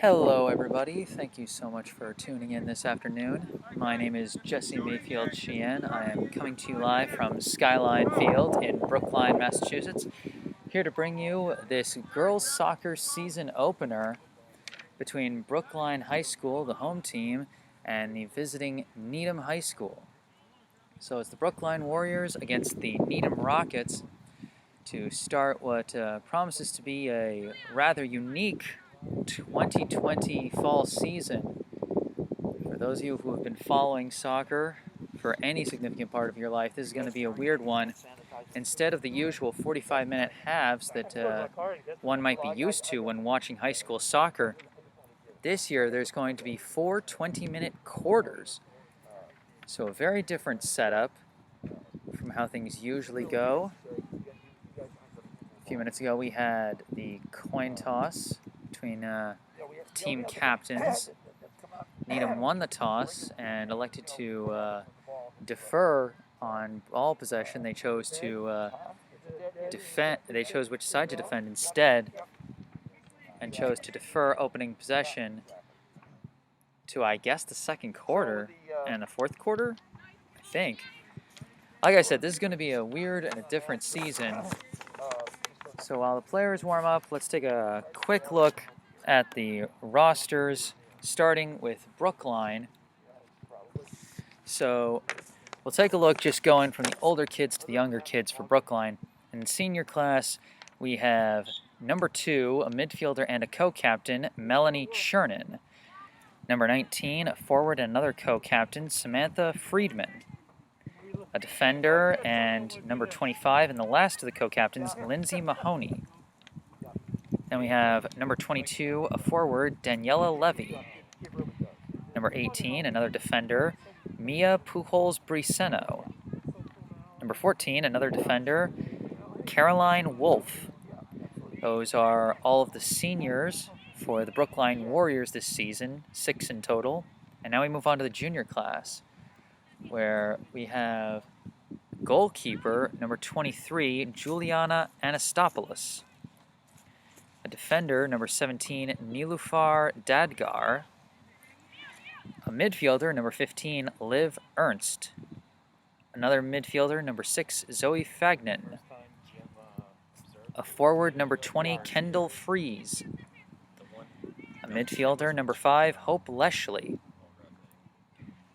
Hello everybody, thank you so much for tuning in this afternoon. My name is Jesse Mayfield-Sheehan. I am coming to you live from Skyline Field in Brookline, Massachusetts, here to bring you this girls soccer season opener between Brookline High School, the home team, and the visiting Needham High School. So it's the Brookline Warriors against the Needham Rockets to start what promises to be a rather unique 2020 fall season. For those of you who have been following soccer for any significant part of your life, this is going to be a weird one. Instead of the usual 45-minute halves that one might be used to when watching high school soccer, this year there's going to be 4 20-minute quarters. So a very different setup from how things usually go. A few minutes ago we had the coin toss between team captains. Needham won the toss and elected to defer on ball possession. They chose to defend. They chose which side to defend instead, and chose to defer opening possession to, I guess, the second quarter and the fourth quarter, I think. Like I said, this is going to be a weird and a different season. So while the players warm up, let's take a quick look at the rosters, starting with Brookline. So we'll take a look just going from the older kids to the younger kids for Brookline. In senior class, we have number 2, a midfielder and a co-captain, Melanie Chernin. Number 19, a forward and another co-captain, Samantha Friedman. A defender and number 25 and the last of the co-captains, Lindsay Mahoney. Then we have number 22, a forward, Daniela Levy. Number 18, another defender, Mia Pujols-Briceno. Number 14, another defender, Caroline Wolf. Those are all of the seniors for the Brookline Warriors this season, 6 in total. And now we move on to the junior class, where we have goalkeeper number 23, Juliana Anastopoulos. A defender, number 17, Nilufar Dadgar. A midfielder, number 15, Liv Ernst. Another midfielder, number 6, Zoe Fagnan. A forward, number 20, Kendall Fries. A midfielder, number 5, Hope Leshley.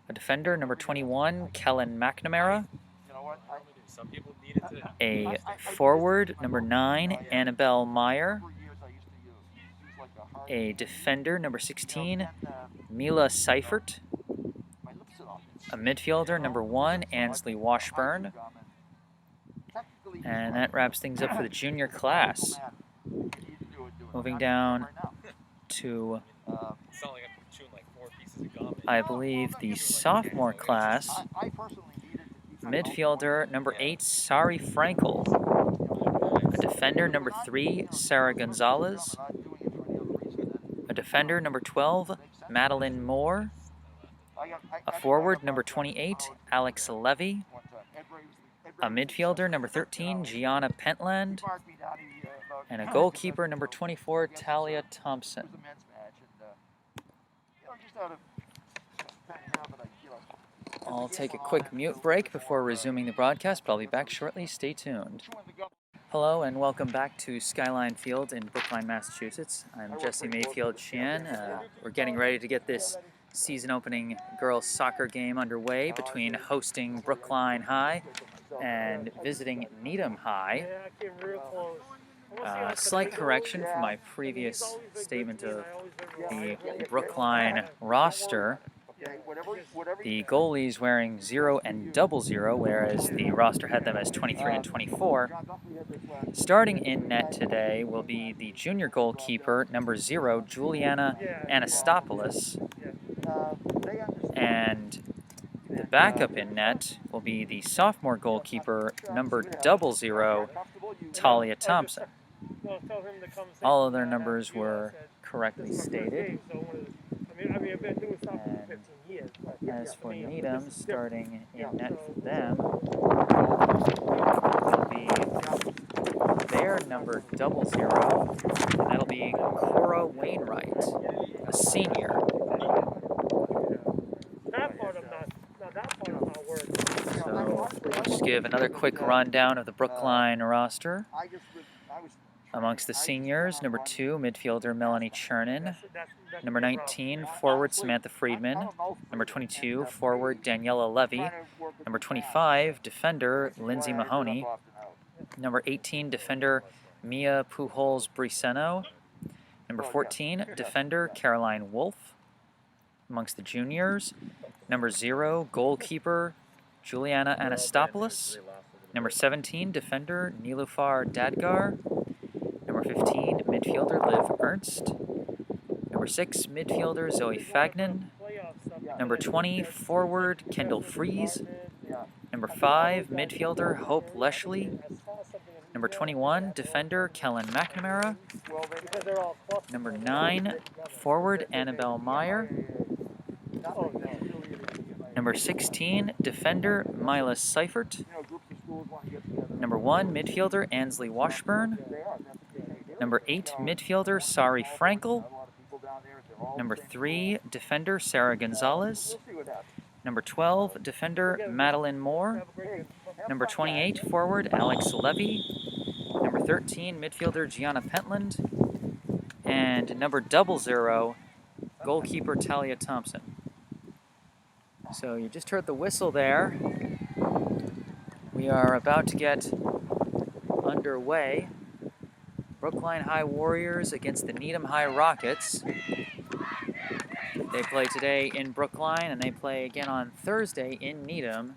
A defender, number 21, Kellen McNamara. A forward, number 9, Annabelle Meyer. A defender, number 16, Mila Seifert. A midfielder, number 1, Ansley Washburn. And that wraps things up for the junior class. Moving down to, I believe, the sophomore class. Midfielder, number 8, Sari Frankel. A defender, number 3, Sarah Gonzalez. A defender, number 12, Madeline Moore. A forward, number 28, Alex Levy. A midfielder, number 13, Gianna Pentland. And a goalkeeper, number 24, Talia Thompson. I'll take a quick mute break before resuming the broadcast, but I'll be back shortly. Stay tuned. Hello and welcome back to Skyline Field in Brookline, Massachusetts. I'm Jesse Mayfield-Sheehan. We're getting ready to get this season-opening girls soccer game underway between hosting Brookline High and visiting Needham High. Slight correction from my previous statement of the Brookline roster. The goalies wearing 0 and 00, whereas the roster had them as 23 and 24. Starting in net today will be the junior goalkeeper, number 0, Juliana Anastopoulos. And the backup in net will be the sophomore goalkeeper, number 00, Talia Thompson. All of their numbers were correctly stated. And as for Needham, starting in net for them, will be their number 00, and that'll be Cora Wainwright. senior. So we'll just give another quick rundown of the Brookline roster. Amongst the seniors, number 2, midfielder Melanie Chernin. Number 19, forward Samantha Friedman. Number 22, forward Daniela Levy. Number 25, defender Lindsay Mahoney. Number 18, defender Mia Pujols-Briceno. Number 14, defender Caroline Wolf. Amongst the juniors, number 0, goalkeeper Juliana Anastopoulos. Number 17, defender Nilufar Dadgar. Number 15, midfielder Liv Ernst. Number 6, midfielder Zoe Fagnan. Number 20, forward Kendall Fries. Number 5, midfielder Hope Leshley. Number 21, defender Kellen McNamara. Number 9, forward Annabelle Meyer. Number 16, defender Mila Seifert. Number 1, midfielder Ansley Washburn. Number 8, midfielder Sari Frankel. Number 3, defender Sarah Gonzalez. Number 12, defender Madeline Moore. Number 28, forward Alex Levy. Number 13, midfielder Gianna Pentland. And number 00, goalkeeper Talia Thompson. So you just heard the whistle there. We are about to get underway. Brookline High Warriors against the Needham High Rockets. They play today in Brookline, and they play again on Thursday in Needham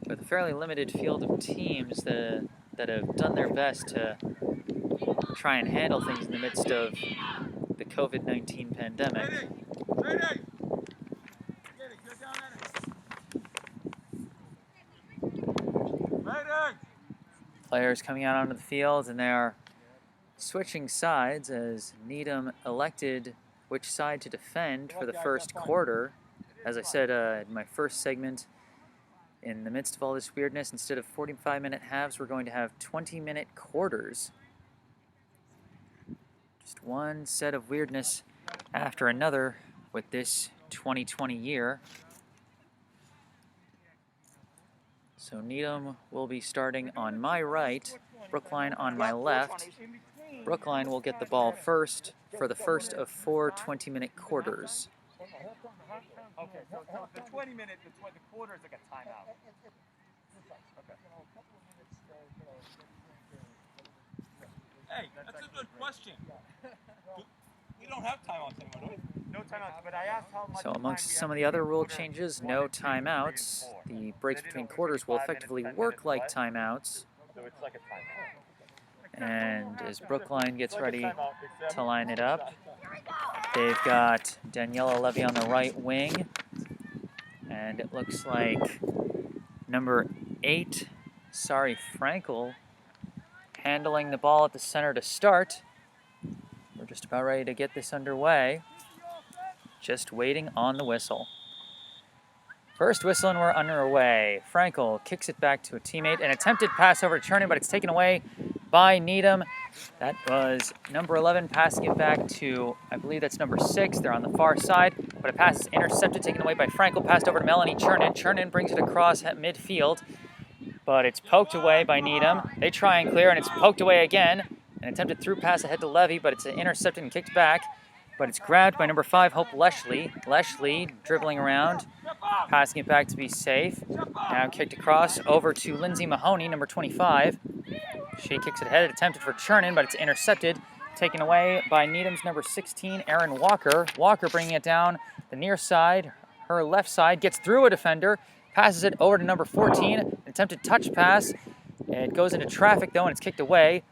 with a fairly limited field of teams that have done their best to try and handle things in the midst of the COVID-19 pandemic. Players coming out onto the field, and they are switching sides as Needham elected which side to defend for the first quarter. As I said in my first segment, in the midst of all this weirdness, instead of 45-minute halves, we're going to have 20-minute quarters. Just one set of weirdness after another with this 2020 year. So Needham will be starting on my right, Brookline on my left. Brookline will get the ball first for the first of 4 20-minute quarters. Okay, so the 20-minute, the quarter is like a timeout. Okay. Hey, that's a good question. We don't have timeouts anymore, do we? No timeouts, but I asked how much. So amongst some of the other rule changes, no timeouts. The breaks between quarters will effectively work like timeouts. So it's like a timeout. And as Brookline gets ready to line it up, they've got Daniela Levy on the right wing. And it looks like number 8, Sari Frankel, handling the ball at the center to start. We're just about ready to get this underway. Just waiting on the whistle. First whistle and we're underway. Frankel kicks it back to a teammate. An attempted pass over to Chernin, but it's taken away by Needham. That was number 11 passing it back to, I believe that's number 6. They're on the far side, but a pass is intercepted, taken away by Frankel, passed over to Melanie Chernin. Chernin brings it across at midfield, but it's poked away by Needham. They try and clear, and it's poked away again. An attempted through pass ahead to Levy, but it's intercepted and kicked back. But it's grabbed by number 5, Hope Leshley. Leshley dribbling around, passing it back to be safe. Now kicked across over to Lindsay Mahoney, number 25. She kicks it ahead, attempted for Chernin, but it's intercepted, taken away by Needham's number 16, Erin Walker. Walker bringing it down the near side, her left side, gets through a defender, passes it over to number 14, an attempted touch pass. It goes into traffic though, and it's kicked away.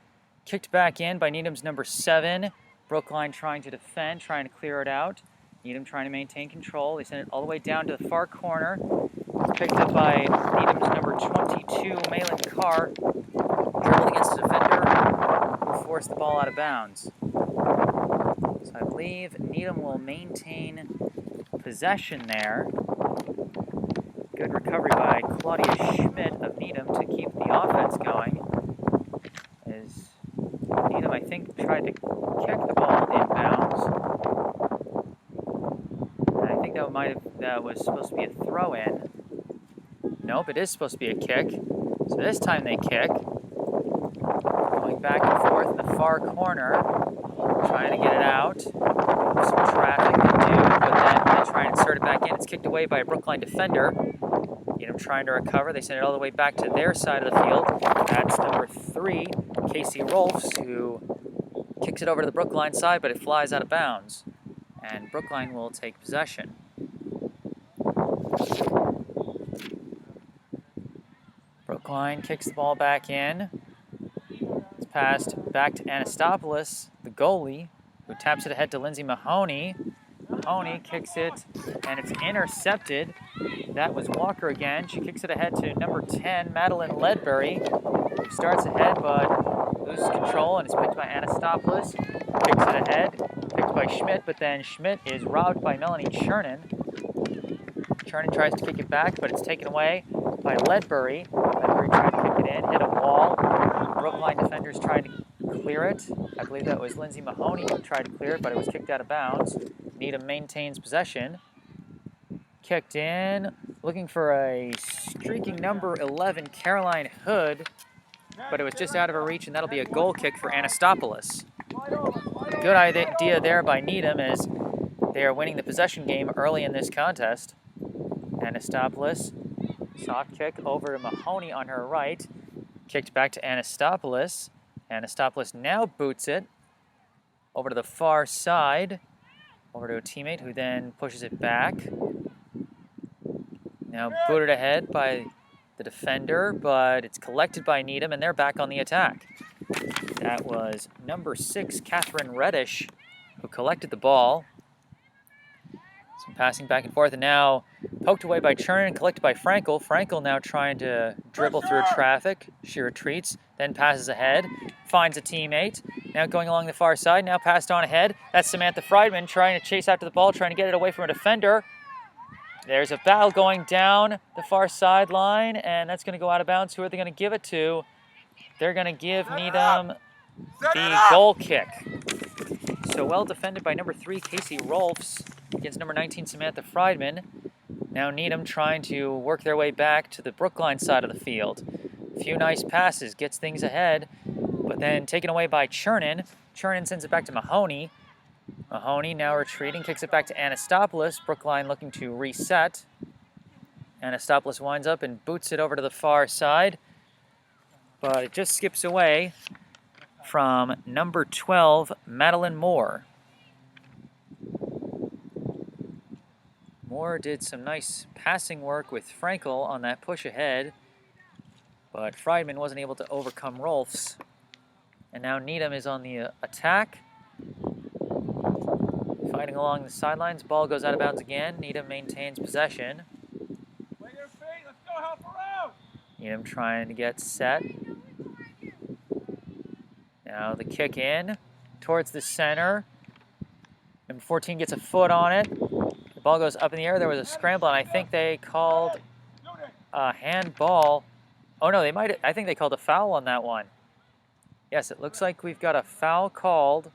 Kicked back in by Needham's number 7. Brookline trying to defend, trying to clear it out. Needham trying to maintain control. They send it all the way down to the far corner. It's picked up by Needham's number 22, Malin Carr. Dribbled against the defender who forced the ball out of bounds. So I believe Needham will maintain possession there. Good recovery by Claudia Schmidt of Needham to keep the offense going. As Needham, I think, tried to kick the ball inbounds. that was supposed to be a throw-in. Nope, it is supposed to be a kick. So this time they kick. Going back and forth in the far corner, trying to get it out. Some traffic they do, but then they try and insert it back in. It's kicked away by a Brookline defender. Needham trying to recover. They send it all the way back to their side of the field. That's number 3, Casey Rolfs, who kicks it over to the Brookline side, but it flies out of bounds. And Brookline will take possession. Brookline kicks the ball back in. It's passed back to Anastopoulos, the goalie, who taps it ahead to Lindsay Mahoney. Mahoney kicks it, and it's intercepted. That was Walker again. She kicks it ahead to number 10, Madeline Ledbury, who starts ahead but loses control and is picked by Anastopoulos. Kicks it ahead, picked by Schmidt, but then Schmidt is robbed by Melanie Chernin. Chernin tries to kick it back, but it's taken away by Ledbury. Ledbury tried to kick it in, hit a wall. Brookline defenders tried to clear it. I believe that was Lindsay Mahoney who tried to clear it, but it was kicked out of bounds. Needham maintains possession. Kicked in, looking for a streaking number 11, Caroline Hood, but it was just out of her reach, and that'll be a goal kick for Anastopoulos. Good idea there by Needham as they are winning the possession game early in this contest. Anastopoulos, soft kick over to Mahoney on her right, kicked back to Anastopoulos. Anastopoulos now boots it over to the far side, over to a teammate who then pushes it back. Now booted ahead by the defender, but it's collected by Needham, and they're back on the attack. That was number 6, Catherine Reddish, who collected the ball. Some passing back and forth, and now poked away by Chernin and collected by Frankel. Frankel now trying to dribble through traffic. She retreats, then passes ahead, finds a teammate. Now going along the far side, now passed on ahead. That's Samantha Friedman trying to chase after the ball, trying to get it away from a defender. There's a battle going down the far sideline, and that's going to go out of bounds. Who are they going to give it to? They're going to give Needham the goal kick. So well defended by number 3, Casey Rolfs, against number 19, Samantha Friedman. Now Needham trying to work their way back to the Brookline side of the field. A few nice passes, gets things ahead, but then taken away by Chernin. Chernin sends it back to Mahoney. Mahoney now retreating, kicks it back to Anastopoulos. Brookline looking to reset. Anastopoulos winds up and boots it over to the far side, but it just skips away from number 12, Madeline Moore. Moore did some nice passing work with Frankel on that push ahead, but Friedman wasn't able to overcome Rolfs. And now Needham is on the attack. Fighting along the sidelines. Ball goes out of bounds again. Needham maintains possession. Play your feet. Let's go help her out. Needham trying to get set. Now the kick in towards the center. Number 14 gets a foot on it. The ball goes up in the air. There was a scramble, and I think they called a handball. Oh no, I think they called a foul on that one. Yes, it looks like we've got a foul called,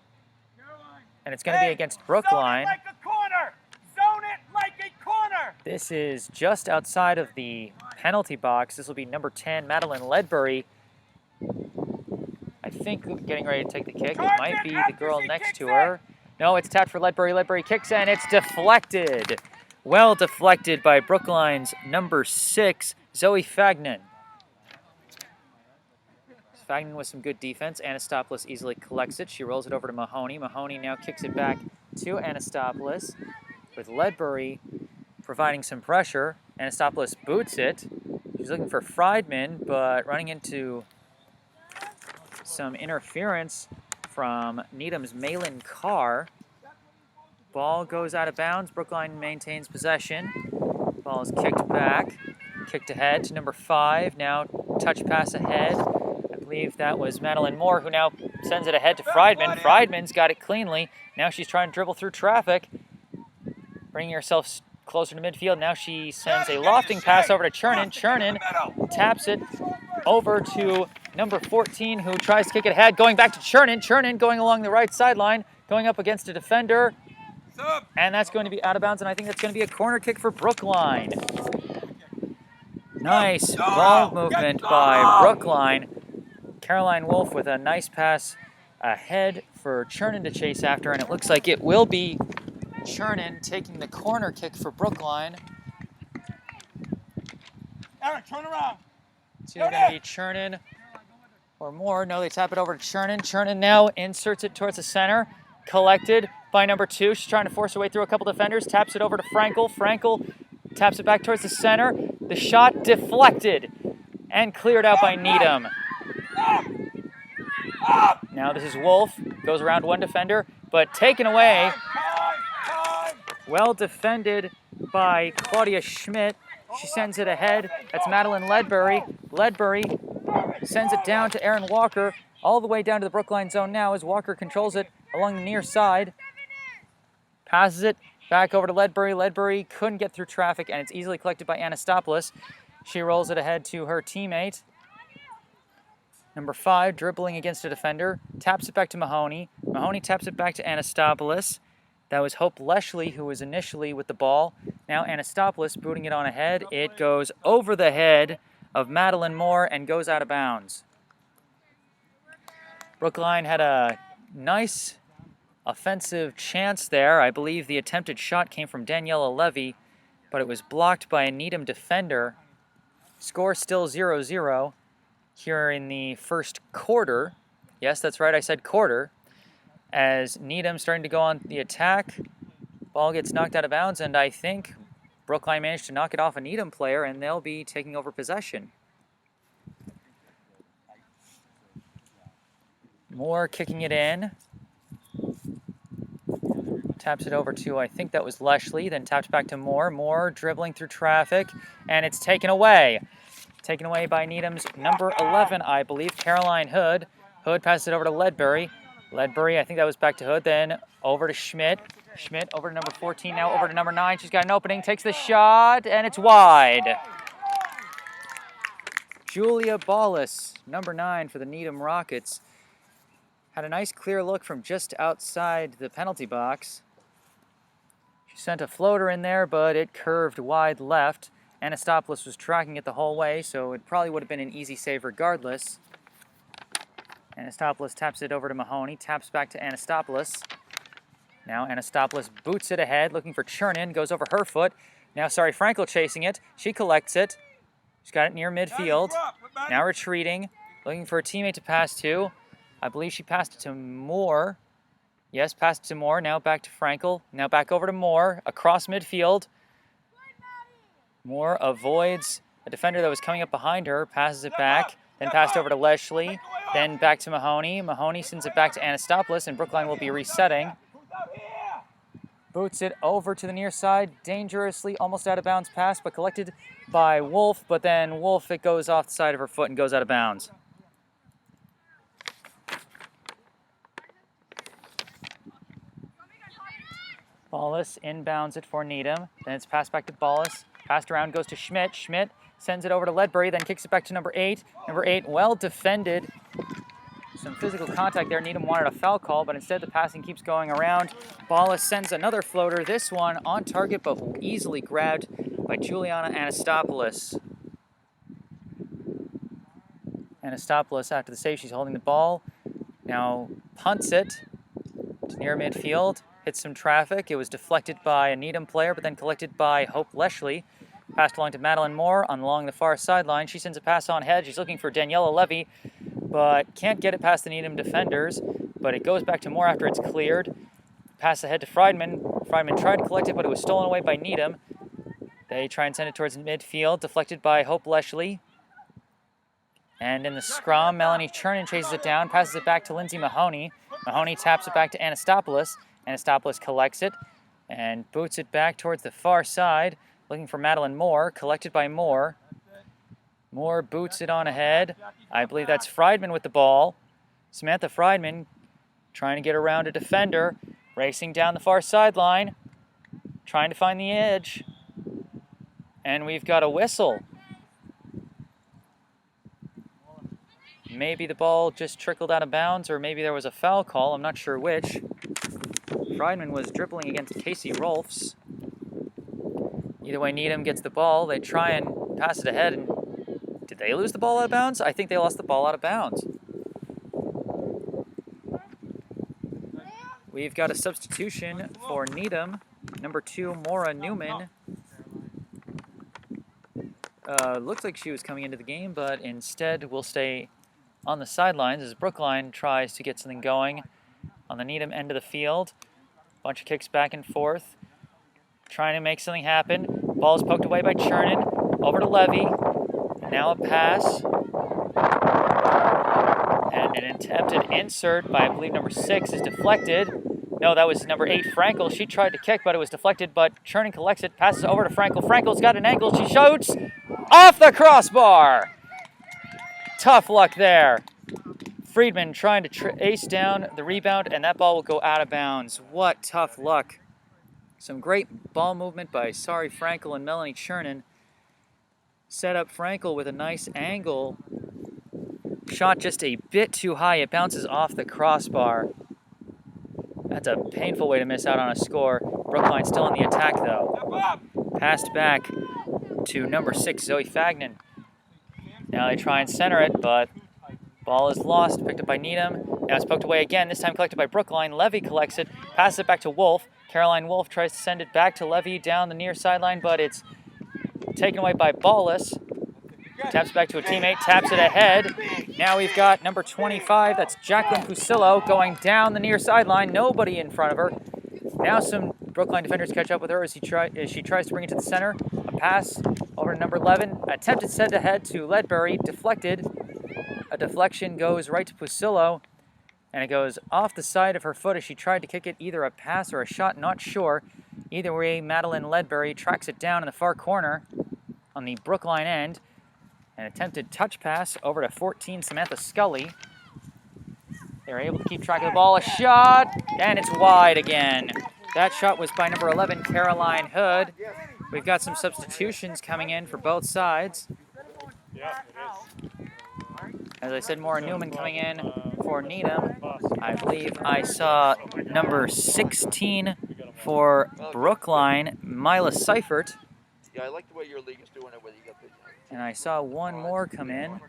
and it's going to be against Brookline. Zone it like a corner. Zone it like a corner. This is just outside of the penalty box. This will be number 10, Madeline Ledbury. I think getting ready to take the kick. It might be the girl next to her. No, it's tapped for Ledbury. Ledbury kicks, and it's deflected. Well deflected by Brookline's number 6, Zoe Fagnan. Fagnan with some good defense. Anastopoulos easily collects it. She rolls it over to Mahoney. Mahoney now kicks it back to Anastopoulos, with Ledbury providing some pressure. Anastopoulos boots it. She's looking for Friedman, but running into some interference from Needham's Malin Carr. Ball goes out of bounds. Brookline maintains possession. Ball is kicked back, kicked ahead to number 5. Now touch pass ahead. I believe that was Madeline Moore, who now sends it ahead to Friedman. Friedman's got it cleanly. Now she's trying to dribble through traffic, bringing herself closer to midfield. Now she sends a lofting pass over to Chernin. Chernin taps it over to number 14, who tries to kick it ahead, going back to Chernin. Chernin going along the right sideline, going up against a defender. And that's going to be out of bounds, and I think that's going to be a corner kick for Brookline. Nice ball movement by Brookline. Caroline Wolf with a nice pass ahead for Chernin to chase after, and it looks like it will be Chernin taking the corner kick for Brookline. Aaron, turn around. It's either going to be Chernin or Moore. No, they tap it over to Chernin. Chernin now inserts it towards the center. Collected by number 2. She's trying to force her way through a couple defenders. Taps it over to Frankel. Frankel taps it back towards the center. The shot deflected and cleared out by Needham. Now this is Wolf. Goes around one defender, but taken away. Well defended by Claudia Schmidt. She sends it ahead. That's Madeline Ledbury. Ledbury sends it down to Erin Walker. All the way down to the Brookline zone now as Walker controls it along the near side. Passes it back over to Ledbury. Ledbury couldn't get through traffic, and it's easily collected by Anastopoulos. She rolls it ahead to her teammate. Number 5, dribbling against a defender. Taps it back to Mahoney. Mahoney taps it back to Anastopoulos. That was Hope Leshley who was initially with the ball. Now Anastopoulos booting it on ahead. It goes over the head of Madeline Moore and goes out of bounds. Brookline had a nice offensive chance there. I believe the attempted shot came from Daniela Levy, but it was blocked by a Needham defender. Score still 0-0 here in the first quarter. Yes, that's right, I said quarter. As Needham starting to go on the attack. Ball gets knocked out of bounds, and I think Brookline managed to knock it off a Needham player, and they'll be taking over possession. Moore kicking it in. Taps it over to, I think that was Leshley, then taps back to Moore. Moore dribbling through traffic, and it's taken away. Taken away by Needham's number 11, I believe, Caroline Hood. Hood passes it over to Ledbury. Ledbury, I think that was back to Hood, then over to Schmidt. Schmidt over to number 14, now over to number 9. She's got an opening, takes the shot, and it's wide. Julia Ballas, number 9 for the Needham Rockets. Had a nice clear look from just outside the penalty box. She sent a floater in there, but it curved wide left. Anastopoulos was tracking it the whole way, so it probably would have been an easy save regardless. Anastopoulos taps it over to Mahoney, taps back to Anastopoulos. Now Anastopoulos boots it ahead, looking for Chernin, goes over her foot. Now, Frankel chasing it. She collects it. She's got it near midfield. Now retreating, looking for a teammate to pass to. I believe she passed it to Moore. Yes, passed it to Moore. Now back to Frankel. Now back over to Moore, across midfield. Moore avoids a defender that was coming up behind her, passes it back, then passed over to Leshley, then back to Mahoney. Mahoney sends it back to Anastopoulos, and Brookline will be resetting. Boots it over to the near side, dangerously, almost out of bounds pass, but collected by Wolf, but then Wolf, it goes off the side of her foot and goes out of bounds. Ballas inbounds it for Needham, then it's passed back to Ballas. Passed around, goes to Schmidt. Schmidt sends it over to Ledbury, then kicks it back to number 8. Number 8, well defended. Some physical contact there. Needham wanted a foul call, but instead the passing keeps going around. Ballas sends another floater. This one on target, but easily grabbed by Juliana Anastopoulos. Anastopoulos, after the save, she's holding the ball. Now punts it to near midfield. Hits some traffic. It was deflected by a Needham player, but then collected by Hope Leshley. Passed along to Madeline Moore along the far sideline. She sends a pass on ahead. She's looking for Daniela Levy, but can't get it past the Needham defenders. But it goes back to Moore after it's cleared. Pass ahead to Friedman. Friedman tried to collect it, but it was stolen away by Needham. They try and send it towards midfield. Deflected by Hope Leshley. And in the scrum, Melanie Chernin chases it down. Passes it back to Lindsay Mahoney. Mahoney taps it back to Anastopoulos. Anastopoulos collects it and boots it back towards the far side, looking for Madeline Moore, collected by Moore. Moore boots it on ahead. I believe that's Friedman with the ball. Samantha Friedman trying to get around a defender, racing down the far sideline, trying to find the edge. And we've got a whistle. Maybe the ball just trickled out of bounds, or maybe there was a foul call. I'm not sure which. Friedman was dribbling against Casey Rolfs. Either way, Needham gets the ball. They try and pass it ahead. And did they lose the ball out of bounds? I think they lost the ball out of bounds. We've got a substitution for Needham. Number 2, Maura Newman. Looks like she was coming into the game, but instead will stay on the sidelines as Brookline tries to get something going on the Needham end of the field. Bunch of kicks back and forth, trying to make something happen. Ball is poked away by Chernin, over to Levy. Now a pass. And an attempted insert by, I believe, number 6 is deflected. No, that was number 8, Frankel. She tried to kick, but it was deflected, but Chernin collects it, passes over to Frankel. Frankel's got an angle. She shoots off the crossbar. Tough luck there. Friedman trying to ace down the rebound, and that ball will go out of bounds. What tough luck. Some great ball movement by Sari Frankel and Melanie Chernin. Set up Frankel with a nice angle. Shot just a bit too high. It bounces off the crossbar. That's a painful way to miss out on a score. Brookline still on the attack, though. Passed back to number 6, Zoe Fagnan. Now they try and center it, but ball is lost, picked up by Needham. Now it's poked away again, this time collected by Brookline. Levy collects it, passes it back to Wolf. Caroline Wolf tries to send it back to Levy down the near sideline, but it's taken away by Ballas. Taps it back to a teammate, taps it ahead. Now we've got number 25, that's Jacqueline Fusillo, going down the near sideline. Nobody in front of her. Now some Brookline defenders catch up with her as she tries to bring it to the center. A pass over to number 11. Attempted set ahead to Ledbury, deflected. A deflection goes right to Fusillo, and it goes off the side of her foot as she tried to kick it, either a pass or a shot, not sure. Either way, Madeline Ledbury tracks it down in the far corner on the Brookline end. An attempted touch pass over to 14, Samantha Scully. They're able to keep track of the ball. A shot, and it's wide again. That shot was by number 11, Caroline Hood. We've got some substitutions coming in for both sides. As I said, Maura Newman coming in for Needham. I believe I saw number 16 for Brookline, Mila Seifert. Yeah, I like the way your league is doing it, whether you got the... And I saw one more come in.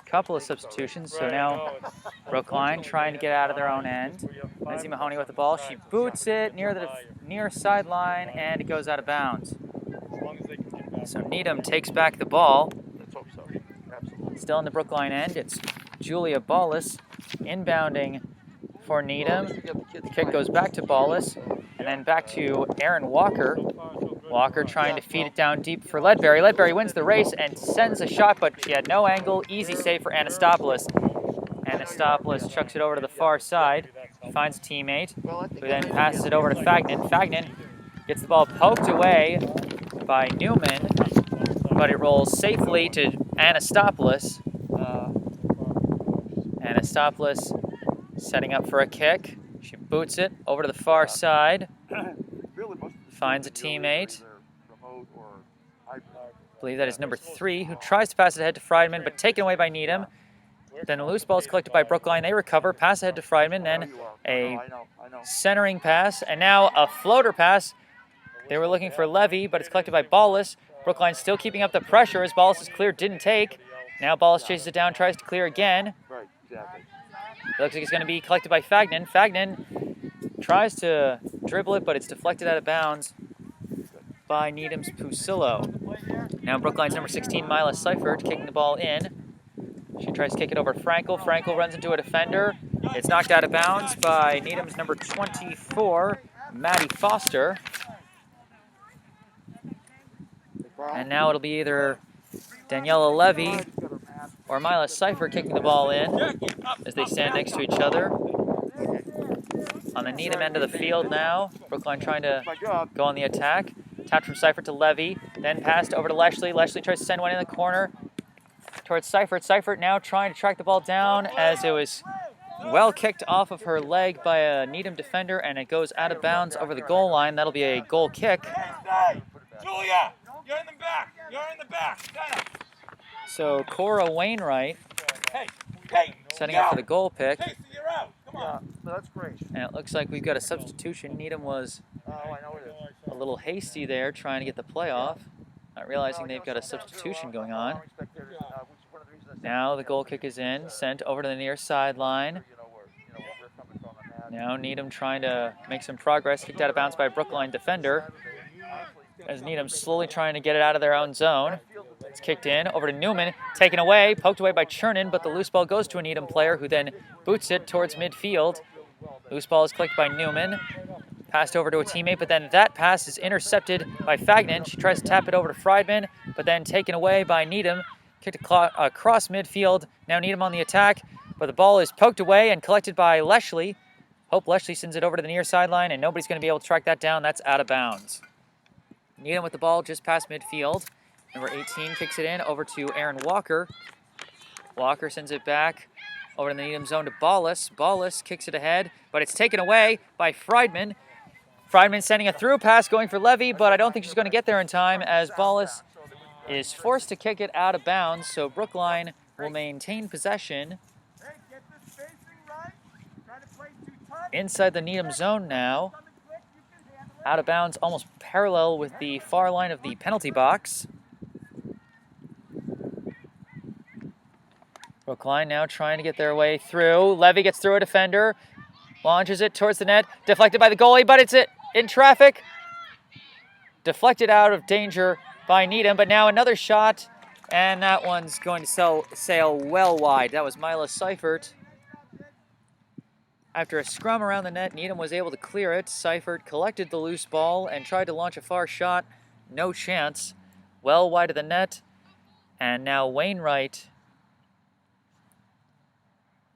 Couple of substitutions, so now Brookline trying to get out of their own end. Lindsay Mahoney with the ball. She boots it near the near sideline, and it goes out of bounds. So Needham takes back the ball. Let's hope so. Absolutely. Still in the Brookline end, it's Julia Ballas inbounding for Needham. The kick goes back to Ballas, and then back to Erin Walker. Walker trying to feed it down deep for Ledbury. Ledbury wins the race and sends a shot, but she had no angle. Easy save for Anastopoulos. Anastopoulos chucks it over to the far side, finds a teammate, who then passes it over to Fagnan. Fagnan gets the ball poked away by Newman, but it rolls safely to Anastopoulos. Anastopoulos setting up for a kick. She boots it over to the far side. Finds a teammate. I believe that is number 3, who tries to pass it ahead to Friedman, but taken away by Needham. Then the loose ball is collected by Brookline. They recover, pass ahead to Friedman, then a centering pass, and now a floater pass. They were looking for Levy, but it's collected by Ballas. Brookline still keeping up the pressure as Ballas is cleared, didn't take. Now Ballas chases it down, tries to clear again. Right, exactly. It looks like it's going to be collected by Fagnan. Fagnan tries to dribble it, but it's deflected out of bounds by Needham's Fusillo. Now Brookline's number 16, Mila Seifert, kicking the ball in. She tries to kick it over to Frankel. Frankel runs into a defender. It's knocked out of bounds by Needham's number 24, Maddie Foster. And now it'll be either Daniela Levy or Mila Seifert kicking the ball in as they stand next to each other. On the Needham end of the field now, Brookline trying to go on the attack. Tapped from Seifert to Levy, then passed over to Leslie. Leslie tries to send one in the corner towards Seifert. Seifert now trying to track the ball down as it was well kicked off of her leg by a Needham defender, and it goes out of bounds over the goal line. That'll be a goal kick. Julia, you're in the back. You're in the back. So Cora Wainwright setting up for the goal pick. Yeah, that's great. And it looks like we've got a substitution. Needham was Oh, I know it is. a little hasty there trying to get the play off, not realizing they've got a substitution going on. Now the goal kick is in, sent over to the near sideline. Now Needham trying to make some progress, kicked out of bounds by a Brookline defender. As Needham slowly trying to get it out of their own zone. It's kicked in, over to Newman, taken away, poked away by Chernin, but the loose ball goes to a Needham player who then boots it towards midfield. Loose ball is clicked by Newman, passed over to a teammate, but then that pass is intercepted by Fagnan. She tries to tap it over to Friedman, but then taken away by Needham, kicked across midfield. Now Needham on the attack, but the ball is poked away and collected by Leshley. Hope Leshley sends it over to the near sideline, and nobody's going to be able to track that down. That's out of bounds. Needham with the ball just past midfield. Number 18 kicks it in over to Aaron Walker. Walker sends it back over to the Needham zone to Ballas. Ballas kicks it ahead, but it's taken away by Friedman. Friedman sending a through pass going for Levy, but I don't think she's going to get there in time as Ballas is forced to kick it out of bounds, so Brookline will maintain possession. Inside the Needham zone now. Out of bounds, almost parallel with the far line of the penalty box. Brookline now trying to get their way through. Levy gets through a defender, launches it towards the net, deflected by the goalie, but it's in traffic. Deflected out of danger by Needham, but now another shot, and that one's going to sail well wide. That was Mila Seifert. After a scrum around the net, Needham was able to clear it. Seifert collected the loose ball and tried to launch a far shot. No chance. Well wide of the net. And now Wainwright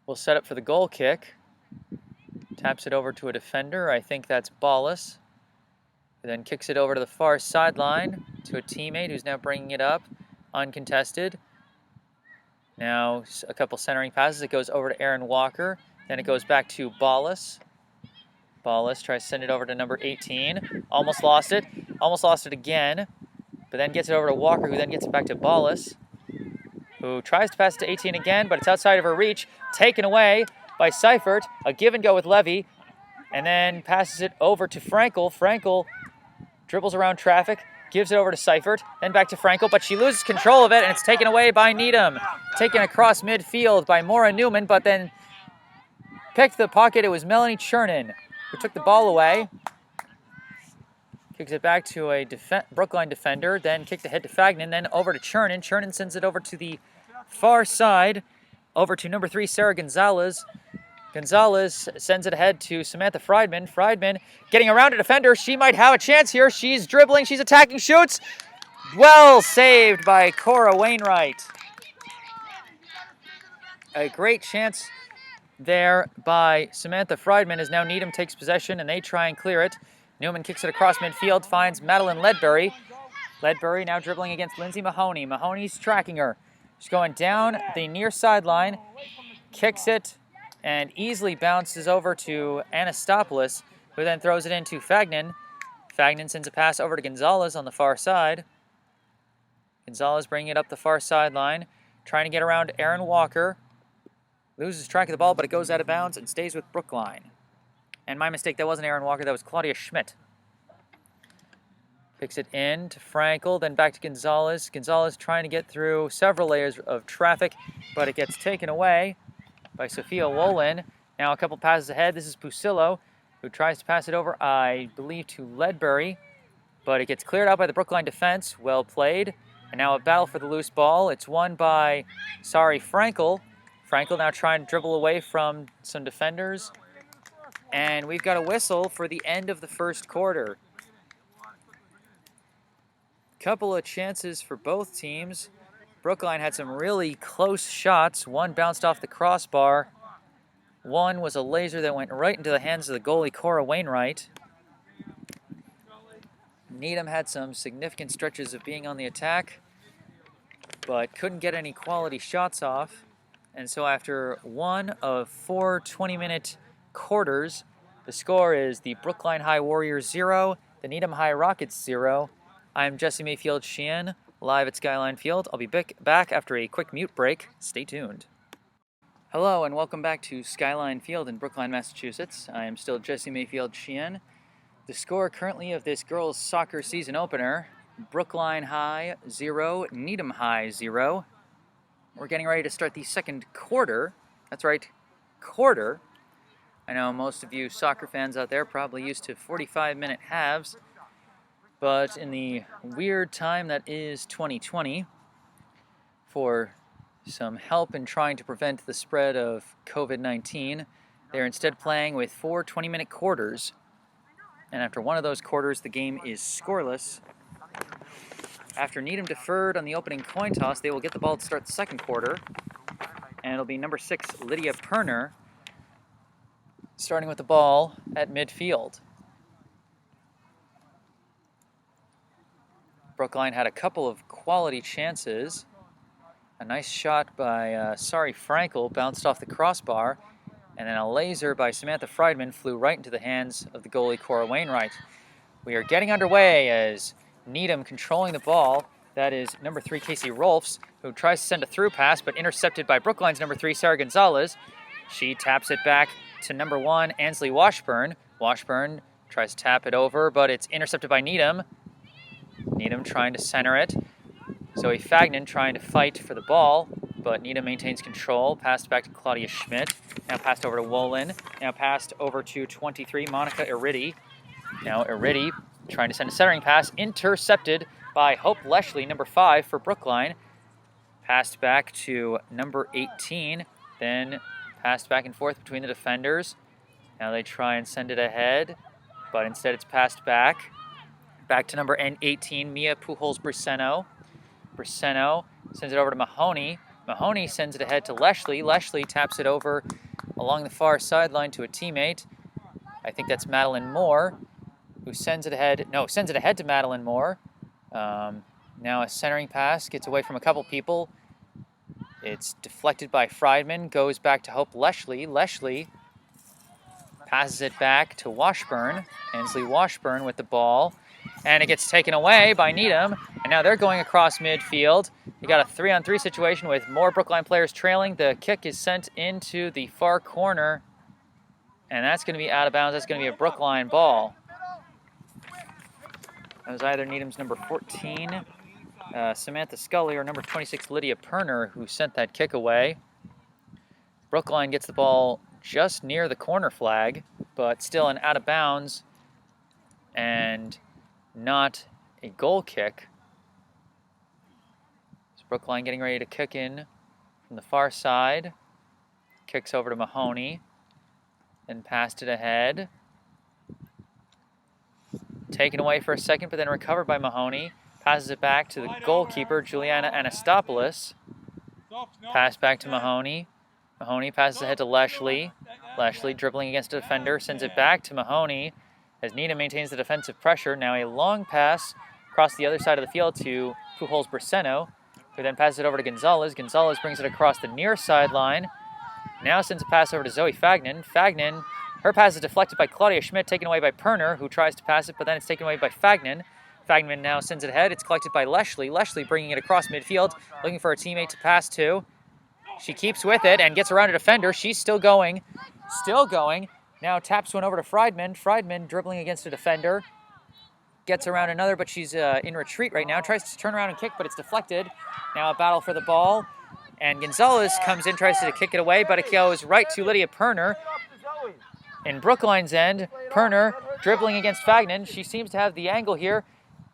will set up for the goal kick. Taps it over to a defender. I think that's Ballas. Then kicks it over to the far sideline to a teammate who's now bringing it up. Uncontested. Now a couple centering passes. It goes over to Aaron Walker. Then it goes back to Ballas. Ballas tries to send it over to number 18. Almost lost it. Almost lost it again. But then gets it over to Walker, who then gets it back to Ballas, who tries to pass it to 18 again, but it's outside of her reach. Taken away by Seifert. A give and go with Levy. And then passes it over to Frankel. Frankel dribbles around traffic. Gives it over to Seifert. Then back to Frankel, but she loses control of it, and it's taken away by Needham. Taken across midfield by Maura Newman, but then picked the pocket. It was Melanie Chernin who took the ball away. Kicks it back to a Brookline defender, then kicked ahead to Fagnan, then over to Chernin. Chernin sends it over to the far side, over to number 3, Sarah Gonzalez. Gonzalez sends it ahead to Samantha Friedman. Friedman getting around a defender. She might have a chance here. She's dribbling, she's attacking, shoots. Well saved by Cora Wainwright. A great chance there by Samantha Friedman as now Needham takes possession and they try and clear it. Newman kicks it across midfield, finds Madeline Ledbury. Ledbury now dribbling against Lindsay Mahoney. Mahoney's tracking her. She's going down the near sideline, kicks it, and easily bounces over to Anastopoulos, who then throws it into Fagnan. Fagnan sends a pass over to Gonzalez on the far side. Gonzalez bringing it up the far sideline, trying to get around Aaron Walker. Loses track of the ball, but it goes out of bounds and stays with Brookline. And my mistake, that wasn't Aaron Walker, that was Claudia Schmidt. Kicks it in to Frankel, then back to Gonzalez. Gonzalez trying to get through several layers of traffic, but it gets taken away by Sophia Wolin. Now a couple passes ahead. This is Pusillo, who tries to pass it over, I believe, to Ledbury. But it gets cleared out by the Brookline defense. Well played. And now a battle for the loose ball. It's won by, Frankel. Frankel now trying to dribble away from some defenders. And we've got a whistle for the end of the first quarter. Couple of chances for both teams. Brookline had some really close shots. One bounced off the crossbar. One was a laser that went right into the hands of the goalie, Cora Wainwright. Needham had some significant stretches of being on the attack, but couldn't get any quality shots off. And so after one of 4 20-minute quarters, the score is the Brookline High Warriors 0, the Needham High Rockets 0. I'm Jesse Mayfield-Sheehan, live at Skyline Field. I'll be back after a quick mute break. Stay tuned. Hello and welcome back to Skyline Field in Brookline, Massachusetts. I am still Jesse Mayfield-Sheehan. The score currently of this girls' soccer season opener, Brookline High 0, Needham High 0. We're getting ready to start the second quarter. That's right, quarter. I know most of you soccer fans out there are probably used to 45-minute halves, but in the weird time that is 2020, for some help in trying to prevent the spread of COVID-19, they're instead playing with 4 20-minute quarters. And after one of those quarters, the game is scoreless. After Needham deferred on the opening coin toss, they will get the ball to start the second quarter. And it'll be number 6, Lydia Perner, starting with the ball at midfield. Brookline had a couple of quality chances. A nice shot by Frankel bounced off the crossbar, and then a laser by Samantha Friedman flew right into the hands of the goalie Cora Wainwright. We are getting underway as Needham controlling the ball. That is number 3, Casey Rolfs, who tries to send a through pass, but intercepted by Brookline's number 3, Sarah Gonzalez. She taps it back to number 1, Ansley Washburn. Washburn tries to tap it over, but it's intercepted by Needham. Needham trying to center it. Zoe Fagnan trying to fight for the ball, but Needham maintains control. Passed back to Claudia Schmidt. Now passed over to Wolin. Now passed over to 23, Monica Iridi. Now Iridi trying to send a centering pass. Intercepted by Hope Leshley, number 5 for Brookline. Passed back to number 18. Then passed back and forth between the defenders. Now they try and send it ahead, but instead it's passed back. Back to number 18, Mia Pujols-Briceno. Briceno sends it over to Mahoney. Mahoney sends it ahead to Leshley. Leshley taps it over along the far sideline to a teammate. I think that's Madeline Moore, who sends it ahead. No, sends it ahead to Madeline Moore. Now a centering pass gets away from a couple people. It's deflected by Friedman, goes back to Hope Leshley. Leshley passes it back to Washburn. Ansley Washburn with the ball. And it gets taken away by Needham, and now they're going across midfield. You got a 3-on-3 situation with more Brookline players trailing. The kick is sent into the far corner, and that's going to be out of bounds. That's going to be a Brookline ball. That was either Needham's number 14, Samantha Scully, or number 26, Lydia Perner, who sent that kick away. Brookline gets the ball just near the corner flag, but still an out of bounds, and not a goal kick. So Brookline getting ready to kick in from the far side. Kicks over to Mahoney. Then passed it ahead. Taken away for a second, but then recovered by Mahoney. Passes it back to the goalkeeper, Juliana Anastopoulos. Pass back to Mahoney. Mahoney passes ahead to Leshley. Leshley dribbling against a defender, sends it back to Mahoney as Needham maintains the defensive pressure. Now a long pass across the other side of the field to Pujols-Briceno, who then passes it over to Gonzalez. Gonzalez brings it across the near sideline. Now sends a pass over to Zoe Fagnan. Fagnan, her pass is deflected by Claudia Schmidt, taken away by Perner, who tries to pass it, but then it's taken away by Fagnan. Fagnan now sends it ahead. It's collected by Leshley. Leshley bringing it across midfield, looking for a teammate to pass to. She keeps with it and gets around a defender. She's still going. Now taps one over to Friedman. Friedman dribbling against a defender. Gets around another, but she's in retreat right now. Tries to turn around and kick, but it's deflected. Now a battle for the ball. And Gonzalez comes in, tries to kick it away, but it goes right to Lydia Perner. In Brookline's end, Perner dribbling against Fagnan. She seems to have the angle here.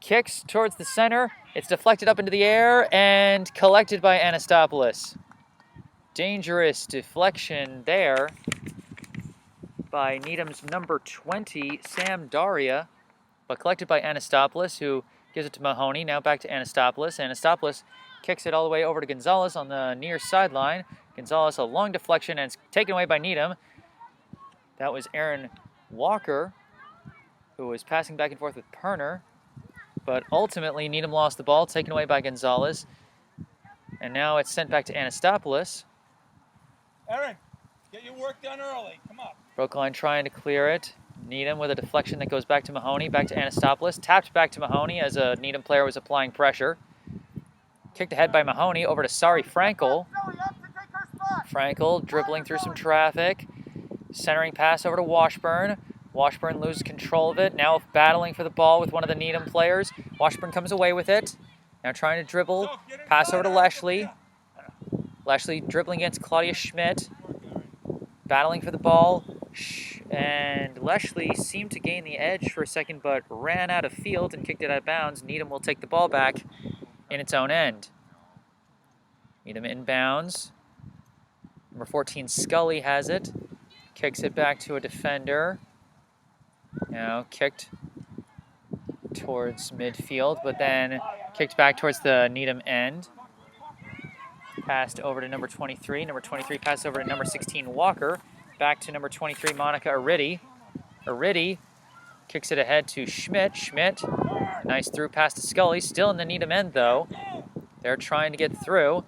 Kicks towards the center. It's deflected up into the air and collected by Anastopoulos. Dangerous deflection there by Needham's number 20, Sam Daria, but collected by Anastopoulos, who gives it to Mahoney. Now back to Anastopoulos. Anastopoulos kicks it all the way over to Gonzalez on the near sideline. Gonzalez, a long deflection, and it's taken away by Needham. That was Aaron Walker, who was passing back and forth with Perner, but ultimately Needham lost the ball, taken away by Gonzalez, and now it's sent back to Anastopoulos. Aaron, get your work done early. Come on. Brookline trying to clear it. Needham with a deflection that goes back to Mahoney, back to Anastopoulos. Tapped back to Mahoney as a Needham player was applying pressure. Kicked ahead by Mahoney over to Sari Frankel. Frankel dribbling through some traffic. Centering pass over to Washburn. Washburn loses control of it. Now battling for the ball with one of the Needham players. Washburn comes away with it. Now trying to dribble. Pass over to Leshley. Leshley dribbling against Claudia Schmidt. Battling for the ball. And Leshley seemed to gain the edge for a second, but ran out of field and kicked it out of bounds. Needham will take the ball back in its own end. Needham inbounds. Number 14, Scully has it. Kicks it back to a defender. Now kicked towards midfield, but then kicked back towards the Needham end. Passed over to number 23. Number 23 passed over to number 16, Walker. Back to number 23, Monica Aridi. Aridi kicks it ahead to Schmidt. Schmidt, nice through pass to Scully. Still in the Needham end, though. They're trying to get through.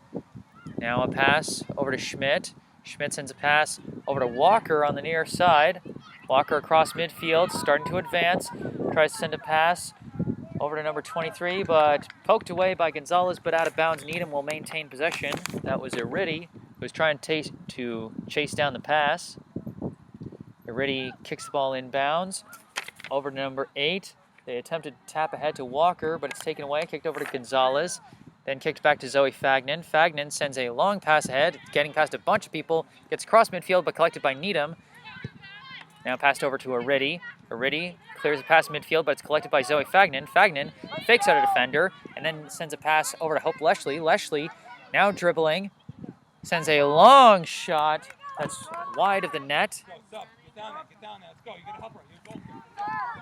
Now a pass over to Schmidt. Schmidt sends a pass over to Walker on the near side. Walker across midfield, starting to advance. Tries to send a pass over to number 23, but poked away by Gonzalez, but out of bounds. Needham will maintain possession. That was Aridi, who was trying to chase down the pass. Aridi kicks the ball inbounds. Over to number 8. They attempted to tap ahead to Walker, but it's taken away. Kicked over to Gonzalez. Then kicked back to Zoe Fagnan. Fagnan sends a long pass ahead, getting past a bunch of people. Gets across midfield, but collected by Needham. Now passed over to Aridi. Aridi clears a pass midfield, but it's collected by Zoe Fagnan. Fagnan fakes out a defender, and then sends a pass over to Hope Leshley. Leshley, now dribbling, sends a long shot that's wide of the net.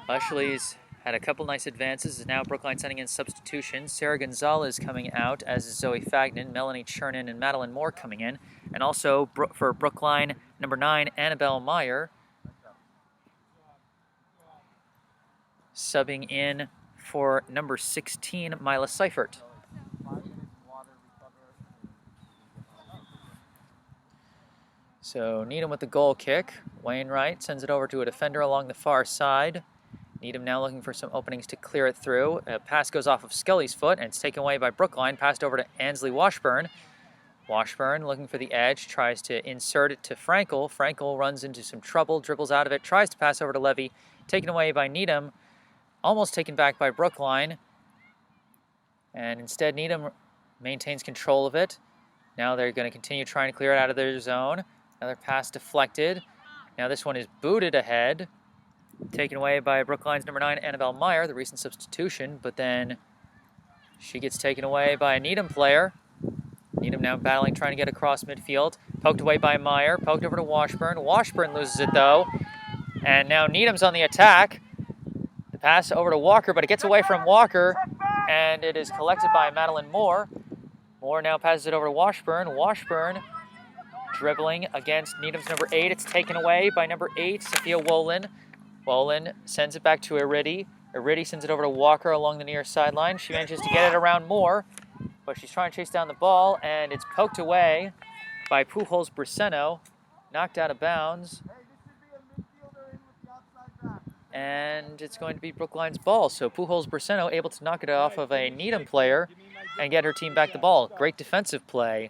Leshley's had a couple nice advances. Now Brookline sending in substitutions. Sarah Gonzalez coming out, as is Zoe Fagnan, Melanie Chernin, and Madeline Moore coming in. And also for Brookline, number 9, Annabelle Meyer. Subbing in for number 16, Mila Seifert. So Needham with the goal kick. Wainwright sends it over to a defender along the far side. Needham now looking for some openings to clear it through. A pass goes off of Scully's foot, and it's taken away by Brookline. Passed over to Ansley Washburn. Washburn looking for the edge, tries to insert it to Frankel. Frankel runs into some trouble, dribbles out of it, tries to pass over to Levy. Taken away by Needham. Almost taken back by Brookline. And instead, Needham maintains control of it. Now they're going to continue trying to clear it out of their zone. Another pass deflected. Now this one is booted ahead. Taken away by Brookline's number 9, Annabelle Meyer, the recent substitution. But then she gets taken away by a Needham player. Needham now battling, trying to get across midfield. Poked away by Meyer. Poked over to Washburn. Washburn loses it, though. And now Needham's on the attack. The pass over to Walker, but it gets away from Walker. And it is collected by Madeline Moore. Moore now passes it over to Washburn. Washburn dribbling against Needham's number 8. It's taken away by number 8, Sophia Wolin. Wolin sends it back to Aridi. Aridi sends it over to Walker along the near sideline. She manages to get it around Moore, but she's trying to chase down the ball, and it's poked away by Pujols Braceno. Knocked out of bounds. And it's going to be Brookline's ball. So Pujols Braceno able to knock it off of a Needham player and get her team back the ball. Great defensive play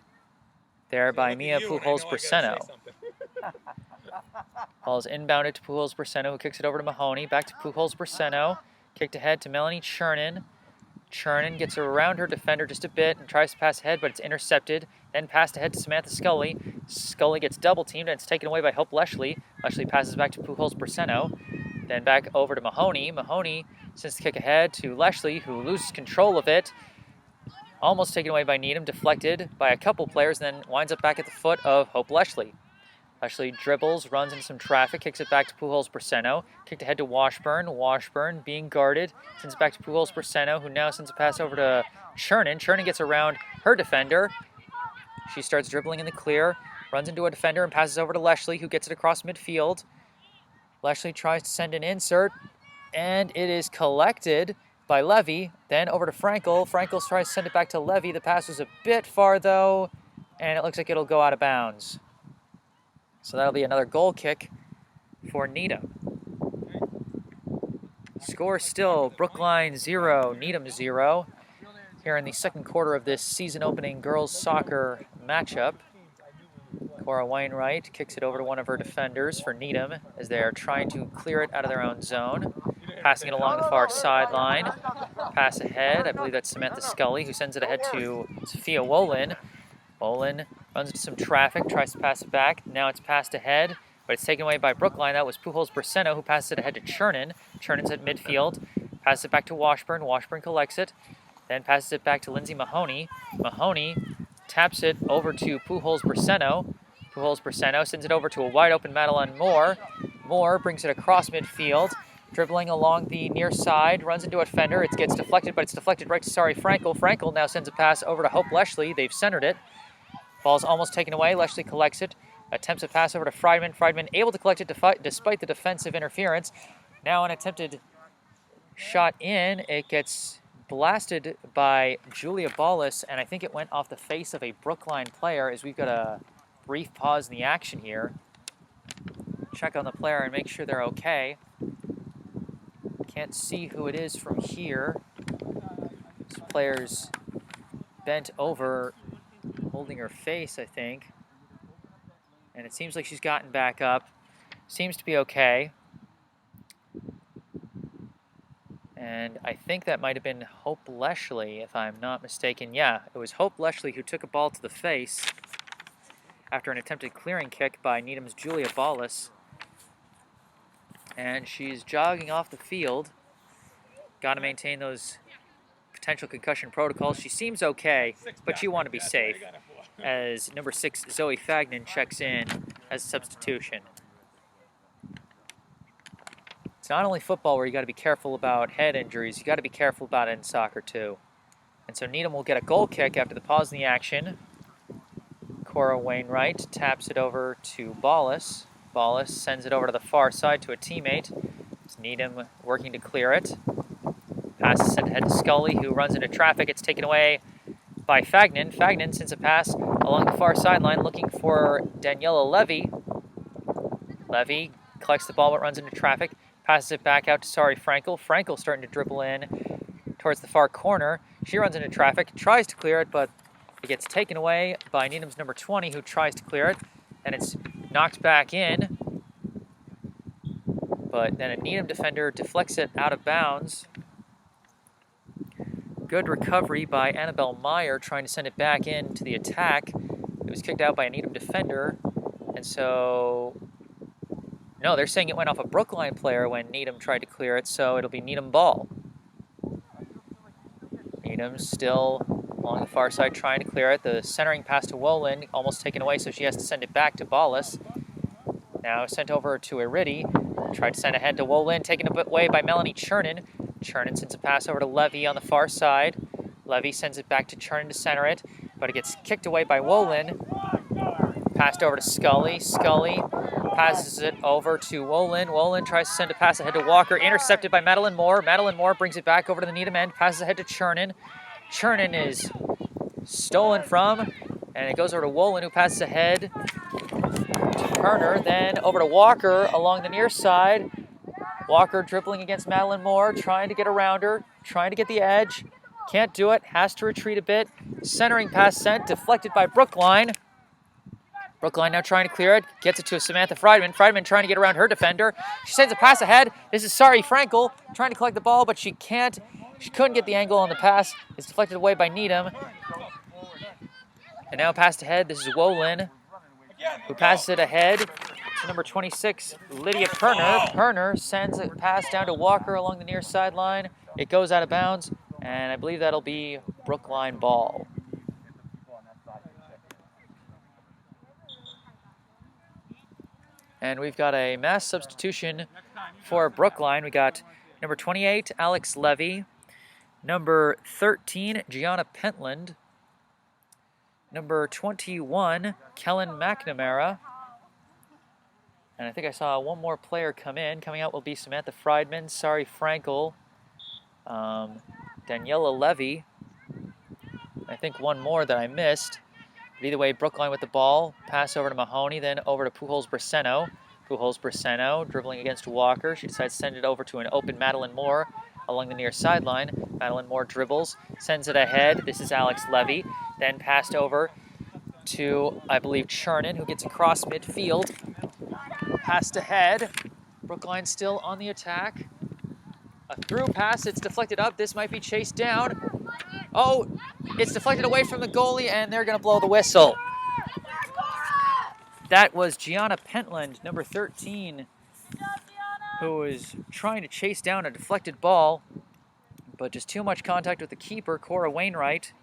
there by Mia Pujols Braceno. Ball is inbounded to Pujols Braceno, who kicks it over to Mahoney. Back to Pujols Braceno. Kicked ahead to Melanie Chernin. Chernin gets around her defender just a bit and tries to pass ahead, but it's intercepted. Then passed ahead to Samantha Scully. Scully gets double teamed, and it's taken away by Hope Leshley. Leshley passes back to Pujols Braceno. Then back over to Mahoney. Mahoney sends the kick ahead to Leshley, who loses control of it. Almost taken away by Needham, deflected by a couple players, and then winds up back at the foot of Hope Leshley. Leshley dribbles, runs into some traffic, kicks it back to Pujols Braceno. Kicked ahead to Washburn. Washburn being guarded, sends it back to Pujols Braceno, who now sends a pass over to Chernin. Chernin gets around her defender. She starts dribbling in the clear, runs into a defender and passes over to Leshley, who gets it across midfield. Leshley tries to send an insert, and it is collected by Levy. Then over to Frankel. Frankel tries to send it back to Levy. The pass was a bit far, though, and it looks like it'll go out of bounds. So that'll be another goal kick for Needham. Score still Brookline 0, Needham 0. Here in the second quarter of this season-opening girls soccer matchup. Cora Wainwright kicks it over to one of her defenders for Needham as they are trying to clear it out of their own zone. Passing it along the far sideline. Pass ahead. I believe that's Samantha Scully who sends it ahead to Sophia Wolin. Wolin runs into some traffic, tries to pass it back. Now it's passed ahead, but it's taken away by Brookline. That was Pujols-Braceno who passes it ahead to Chernin. Chernon's at midfield. Passes it back to Washburn. Washburn collects it. Then passes it back to Lindsay Mahoney. Mahoney taps it over to Pujols-Braceno. Pujols-Braceno sends it over to a wide-open Madeline Moore. Moore brings it across midfield, dribbling along the near side, runs into a defender. It gets deflected, but it's deflected right to Frankel. Frankel now sends a pass over to Hope Leshley. They've centered it. Ball's almost taken away. Leshley collects it. Attempts a pass over to Friedman. Friedman able to collect it despite the defensive interference. Now an attempted shot in. It gets blasted by Julia Ballas, and I think it went off the face of a Brookline player as we've got a brief pause in the action here. Check on the player and make sure they're okay. Can't see who it is from here. This player's bent over, holding her face, I think. And it seems like she's gotten back up. Seems to be okay. And I think that might have been Hope Leshley, if I'm not mistaken. Yeah, it was Hope Leshley who took a ball to the face after an attempted clearing kick by Needham's Julia Ballas. And she's jogging off the field. Got to maintain those potential concussion protocols. She seems okay, but you want to be safe as number 6 Zoe Fagnan checks in as a substitution. It's not only football where you got to be careful about head injuries, you got to be careful about it in soccer too. And so Needham will get a goal kick after the pause in the action. Cora Wainwright taps it over to Ballas. Ballas sends it over to the far side to a teammate. It's Needham working to clear it. Pass is sent ahead to Scully, who runs into traffic. It's taken away by Fagnan. Fagnan sends a pass along the far sideline looking for Daniela Levy. Levy collects the ball but runs into traffic. Passes it back out to Frankel. Frankel starting to dribble in towards the far corner. She runs into traffic, tries to clear it, but it gets taken away by Needham's number 20, who tries to clear it. And it's knocked back in. But then a Needham defender deflects it out of bounds. Good recovery by Annabelle Meyer, trying to send it back into the attack. It was kicked out by a Needham defender. And so... no, they're saying it went off a Brookline player when Needham tried to clear it, so it'll be Needham ball. Needham still along the far side trying to clear it. The centering pass to Wolin almost taken away, so she has to send it back to Ballas. Now sent over to Iridi. Tried to send ahead to Wolin, taken away by Melanie Chernin. Chernin sends a pass over to Levy on the far side. Levy sends it back to Chernin to center it, but it gets kicked away by Wolin. Passed over to Scully. Scully passes it over to Wolin. Wolin tries to send a pass ahead to Walker, intercepted by Madeline Moore. Madeline Moore brings it back over to the Needham end, passes ahead to Chernin. Chernin is stolen from, and it goes over to Wolin, who passes ahead to Turner, then over to Walker along the near side. Walker dribbling against Madeline Moore, trying to get around her, trying to get the edge. Can't do it, has to retreat a bit. Centering pass sent, deflected by Brookline. Brookline now trying to clear it, gets it to Samantha Friedman. Friedman trying to get around her defender. She sends a pass ahead. This is Frankel trying to collect the ball, but she can't. She couldn't get the angle on the pass. It's deflected away by Needham. And now passed ahead. This is Wolin, who passes it ahead to number 26, Lydia Perner. Perner sends a pass down to Walker along the near sideline. It goes out of bounds, and I believe that'll be Brookline ball. And we've got a mass substitution for Brookline. We got number 28, Alex Levy. Number 13, Gianna Pentland. Number 21, Kellen McNamara. And I think I saw one more player come in. Coming out will be Samantha Friedman, Frankel, Daniela Levy. I think one more that I missed. But either way, Brookline with the ball. Pass over to Mahoney, then over to Pujols-Braceno. Pujols-Braceno dribbling against Walker. She decides to send it over to an open Madeline Moore along the near sideline. Madeline Moore dribbles, sends it ahead. This is Alex Levy. Then passed over to, I believe, Chernin, who gets across midfield. Pass to head. Brookline still on the attack. A through pass, it's deflected up. This might be chased down. Oh, it's deflected away from the goalie, and they're going to blow the whistle. That was Gianna Pentland, number 13, who was trying to chase down a deflected ball, but just too much contact with the keeper, Cora Wainwright,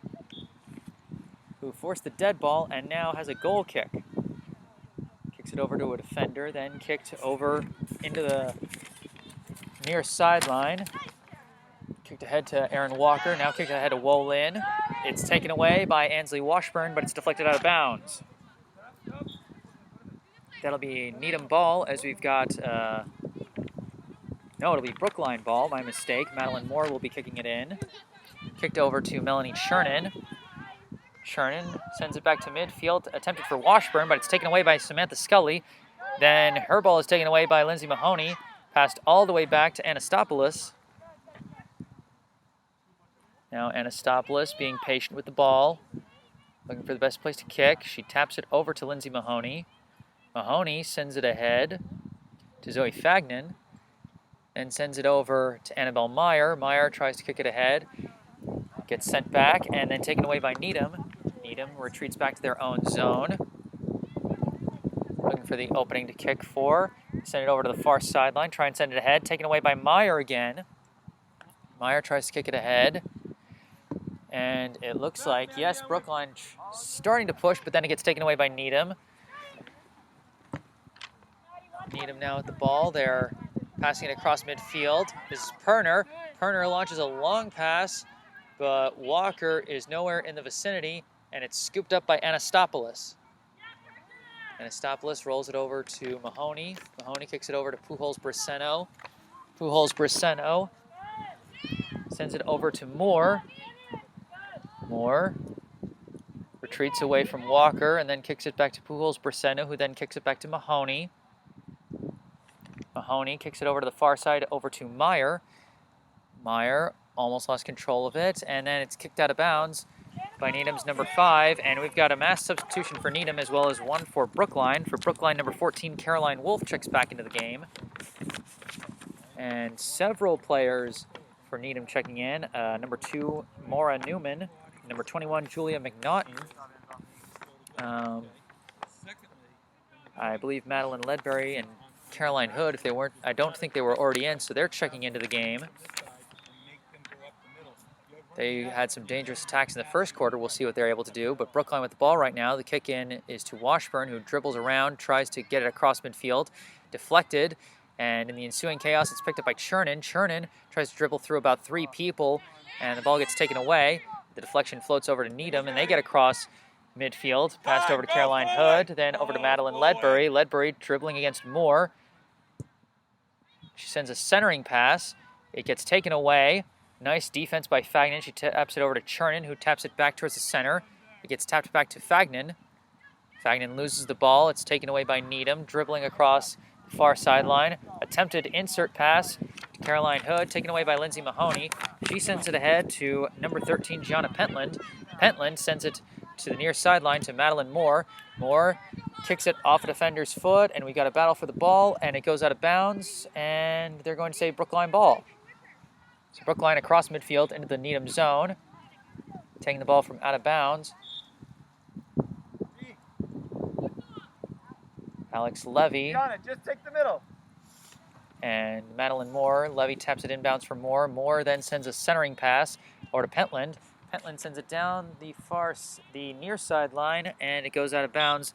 who forced the dead ball and now has a goal kick. Kicks it over to a defender, then kicked over into the near sideline. Kicked ahead to Aaron Walker, now kicked ahead to Wo Lin. It's taken away by Ansley Washburn, but it's deflected out of bounds. That'll be Needham ball as we've got, no, it'll be Brookline ball, my mistake. Madeline Moore will be kicking it in. Kicked over to Melanie Chernin. Chernin sends it back to midfield, attempted for Washburn, but it's taken away by Samantha Scully. Then her ball is taken away by Lindsay Mahoney, passed all the way back to Anastopoulos. Now Anastopoulos being patient with the ball, looking for the best place to kick. She taps it over to Lindsay Mahoney. Mahoney sends it ahead to Zoe Fagnan and sends it over to Annabelle Meyer. Meyer tries to kick it ahead, gets sent back, and then taken away by Needham. Needham retreats back to their own zone. Looking for the opening to kick for. Send it over to the far sideline, try and send it ahead. Taken away by Meyer again. Meyer tries to kick it ahead. And it looks like, yes, Brookline starting to push, but then it gets taken away by Needham. Needham now at the ball. They're passing it across midfield. This is Perner. Perner launches a long pass, but Walker is nowhere in the vicinity, and it's scooped up by Anastopoulos. Anastopoulos rolls it over to Mahoney. Mahoney kicks it over to Pujols-Braceno. Pujols-Braceno sends it over to Moore. Moore retreats away from Walker and then kicks it back to Pujols-Braceno, who then kicks it back to Mahoney. Mahoney kicks it over to the far side, over to Meyer. Meyer almost lost control of it, and then it's kicked out of bounds by Needham's number 5, and we've got a mass substitution for Needham as well as one for Brookline. For Brookline, number 14, Caroline Wolf checks back into the game. And several players for Needham checking in. Number 2, Maura Newman. Number 21, Julia McNaughton. I believe Madeline Ledbury and Caroline Hood, if they weren't, I don't think they were already in, so they're checking into the game. They had some dangerous attacks in the first quarter. We'll see what they're able to do. But Brookline with the ball right now. The kick in is to Washburn, who dribbles around, tries to get it across midfield. Deflected. And in the ensuing chaos, it's picked up by Chernin. Chernin tries to dribble through about 3 people, and the ball gets taken away. The deflection floats over to Needham, and they get across midfield. Passed over to Caroline Hood, then over to Madeline Ledbury. Ledbury dribbling against Moore. She sends a centering pass. It gets taken away. Nice defense by Fagnan. She taps it over to Chernin, who taps it back towards the center. It gets tapped back to Fagnan. Fagnan loses the ball. It's taken away by Needham, dribbling across the far sideline. Attempted insert pass to Caroline Hood, taken away by Lindsay Mahoney. She sends it ahead to number 13, Gianna Pentland. Pentland sends it to the near sideline to Madeline Moore. Moore kicks it off a defender's foot, and we got a battle for the ball, and it goes out of bounds, and they're going to say Brookline ball. So Brookline across midfield into the Needham zone, taking the ball from out of bounds. Alex Levy. Just take the middle. And Madeline Moore. Levy taps it inbounds for Moore. Moore then sends a centering pass over to Pentland. Pentland sends it down the near sideline, and it goes out of bounds.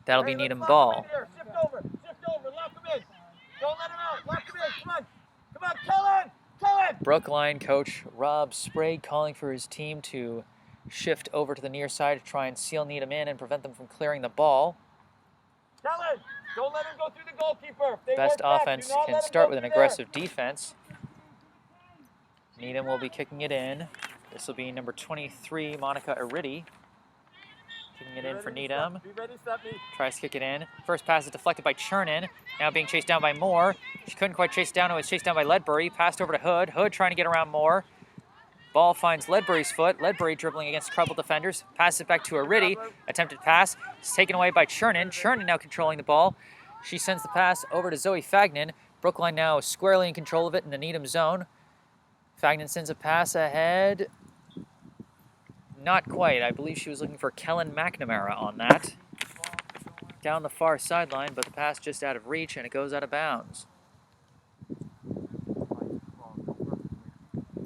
That'll be Needham ball. Shift over, lock him in. Don't let him out, lock him in, come on, kill him! Brookline coach Rob Sprague calling for his team to shift over to the near side to try and seal Needham in and prevent them from clearing the ball. Kellen, don't let him go through the goalkeeper. Best offense can start with an aggressive defense. Needham will be kicking it in. This will be number 23, Monica Aridi. Kicking it in for Needham. Tries to kick it in. First pass is deflected by Chernin. Now being chased down by Moore. She couldn't quite chase down. It was chased down by Ledbury. Passed over to Hood. Hood trying to get around Moore. Ball finds Ledbury's foot. Ledbury dribbling against troubled defenders. Passes it back to Aridi. Attempted pass. It's taken away by Chernin. Chernin now controlling the ball. She sends the pass over to Zoe Fagnan. Brookline now squarely in control of it in the Needham zone. Fagnan sends a pass ahead. Not quite. I believe she was looking for Kellen McNamara on that. Down the far sideline, but the pass just out of reach, and it goes out of bounds.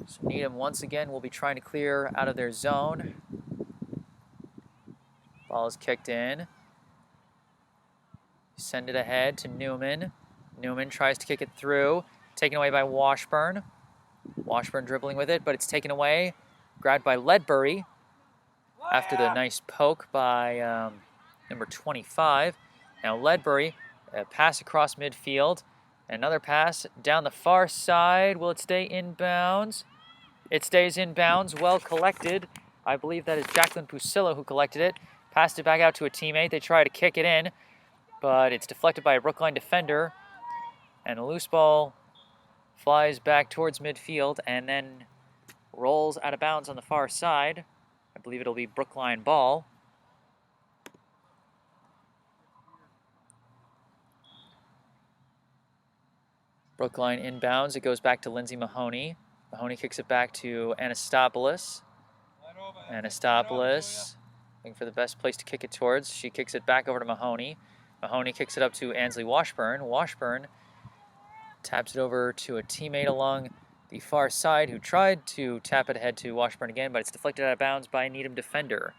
So Needham once again will be trying to clear out of their zone. Ball is kicked in. Send it ahead to Newman. Newman tries to kick it through. Taken away by Washburn. Washburn dribbling with it, but it's taken away. Grabbed by Ledbury after the nice poke by number 25. Now Ledbury, a pass across midfield. Another pass down the far side. Will it stay in bounds? It stays in bounds, well collected. I believe that is Jacqueline Pusillo who collected it. Passed it back out to a teammate. They try to kick it in, but it's deflected by a Brookline defender. And the loose ball flies back towards midfield and then rolls out of bounds on the far side. I believe it'll be Brookline ball. Brookline inbounds. It goes back to Lindsay Mahoney. Mahoney kicks it back to Anastopoulos. Anastopoulos looking for the best place to kick it towards. She kicks it back over to Mahoney. Mahoney kicks it up to Ansley Washburn. Washburn taps it over to a teammate along the far side who tried to tap it ahead to Washburn again, but it's deflected out of bounds by a Needham defender.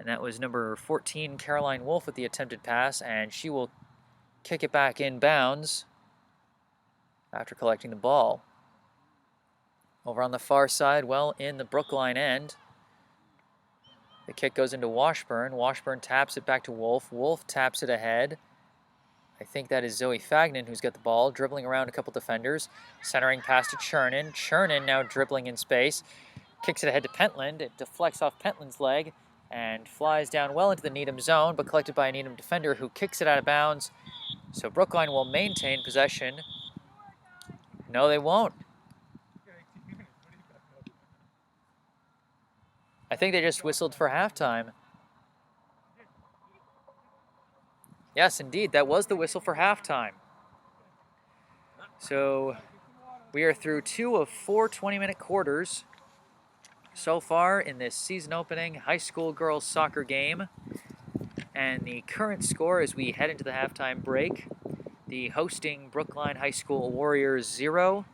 And that was number 14, Caroline Wolf, with the attempted pass, and she will kick it back in bounds after collecting the ball. Over on the far side, well in the Brookline end. The kick goes into Washburn. Washburn taps it back to Wolf. Wolf taps it ahead. I think that is Zoe Fagnan who's got the ball, dribbling around a couple defenders. Centering pass to Chernin. Chernin now dribbling in space. Kicks it ahead to Pentland. It deflects off Pentland's leg and flies down well into the Needham zone, but collected by a Needham defender who kicks it out of bounds. So Brookline will maintain possession. No, they won't. I think they just whistled for halftime. Yes, indeed, that was the whistle for halftime. So we are through 2 of 4 20-minute quarters so far in this season-opening high school girls soccer game. And the current score as we head into the halftime break, the hosting Brookline High School Warriors 0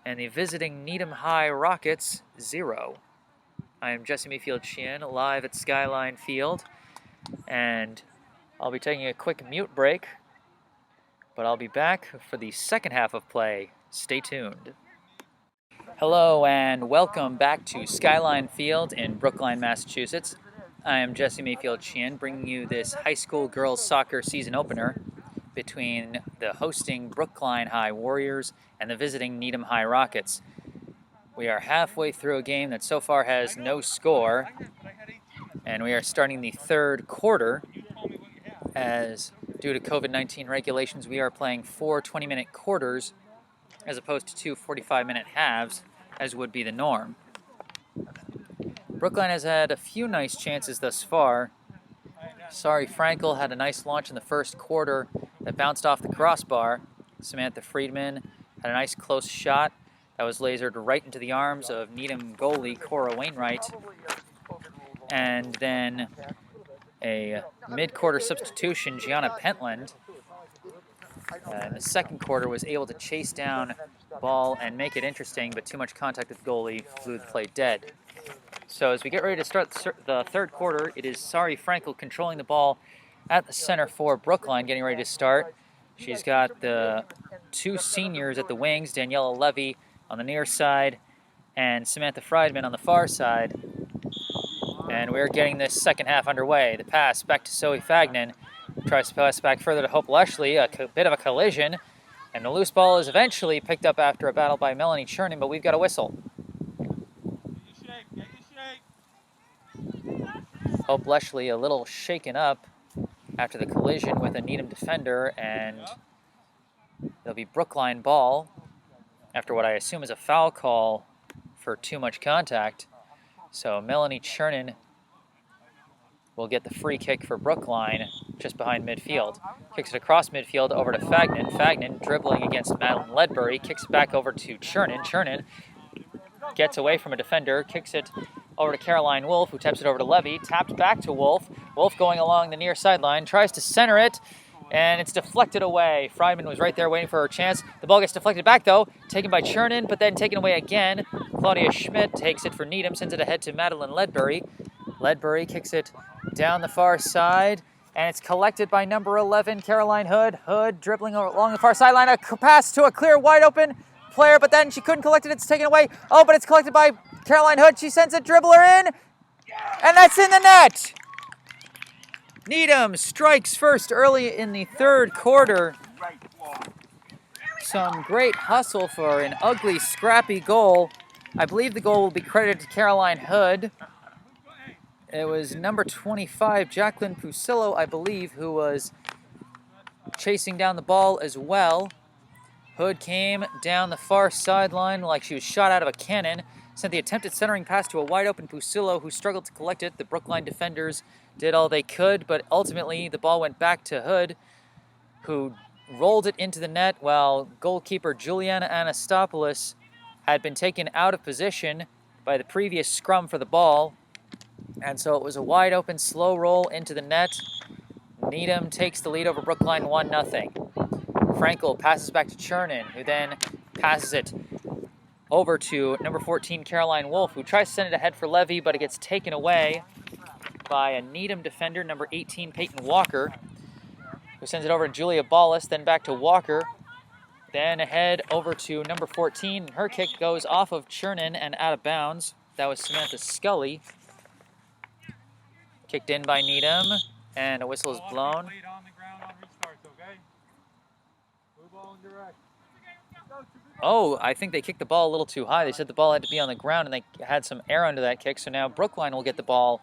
and the visiting Needham High Rockets 0. I am Jesse Mayfield-Sheehan, live at Skyline Field, and I'll be taking a quick mute break, but I'll be back for the second half of play. Stay tuned. Hello and welcome back to Skyline Field in Brookline, Massachusetts. I am Jesse Mayfield-Sheehan, bringing you this high school girls soccer season opener between the hosting Brookline High Warriors and the visiting Needham High Rockets. We are halfway through a game that so far has no score, and we are starting the third quarter, as due to COVID-19 regulations, we are playing 4 20-minute quarters as opposed to 2 45-minute halves, as would be the norm. Brookline has had a few nice chances thus far. Sari Frankel had a nice launch in the first quarter that bounced off the crossbar. Samantha Friedman had a nice close shot that was lasered right into the arms of Needham goalie Cora Wainwright. And then a mid-quarter substitution, Gianna Pentland, in the second quarter was able to chase down the ball and make it interesting, but too much contact with the goalie flew the play dead. So as we get ready to start the third quarter, it is Sari Frankel controlling the ball at the center for Brookline, getting ready to start. She's got the 2 seniors at the wings, Daniela Levy on the near side and Samantha Friedman on the far side. And we're getting this second half underway. The pass back to Zoe Fagnan. Tries to pass back further to Hope Leshley. A bit of a collision. And the loose ball is eventually picked up after a battle by Melanie Chernin, but we've got a whistle. Hope Leshley a little shaken up after the collision with a Needham defender, and there'll be Brookline ball after what I assume is a foul call for too much contact. So Melanie Chernin will get the free kick for Brookline just behind midfield. Kicks it across midfield over to Fagnan. Fagnan dribbling against Madeline Ledbury. Kicks it back over to Chernin. Chernin gets away from a defender. Kicks it over to Caroline Wolf, who taps it over to Levy. Tapped back to Wolf. Wolf going along the near sideline. Tries to center it, and it's deflected away. Friedman was right there waiting for her chance. The ball gets deflected back, though. Taken by Chernin, but then taken away again. Claudia Schmidt takes it for Needham. Sends it ahead to Madeline Ledbury. Ledbury kicks it down the far side, and it's collected by number 11, Caroline Hood. Hood dribbling along the far sideline, a pass to a clear, wide-open player, but then she couldn't collect it. It's taken away. Oh, but it's collected by Caroline Hood. She sends a dribbler in, and that's in the net. Needham strikes first early in the third quarter. Some great hustle for an ugly, scrappy goal. I believe the goal will be credited to Caroline Hood. It was number 25, Jacqueline Pusillo, I believe, who was chasing down the ball as well. Hood came down the far sideline like she was shot out of a cannon, sent the attempted centering pass to a wide-open Pusillo, who struggled to collect it. The Brookline defenders did all they could, but ultimately the ball went back to Hood, who rolled it into the net while goalkeeper Juliana Anastopoulos had been taken out of position by the previous scrum for the ball. And so it was a wide-open, slow roll into the net. Needham takes the lead over Brookline 1-0. Frankel passes back to Chernin, who then passes it over to number 14, Caroline Wolf, who tries to send it ahead for Levy, but it gets taken away by a Needham defender, number 18, Peyton Walker, who sends it over to Julia Ballas, then back to Walker, then ahead over to number 14. Her kick goes off of Chernin and out of bounds. That was Samantha Scully. Kicked in by Needham, and a whistle is blown. Oh, I think they kicked the ball a little too high. They said the ball had to be on the ground, and they had some air under that kick, so now Brookline will get the ball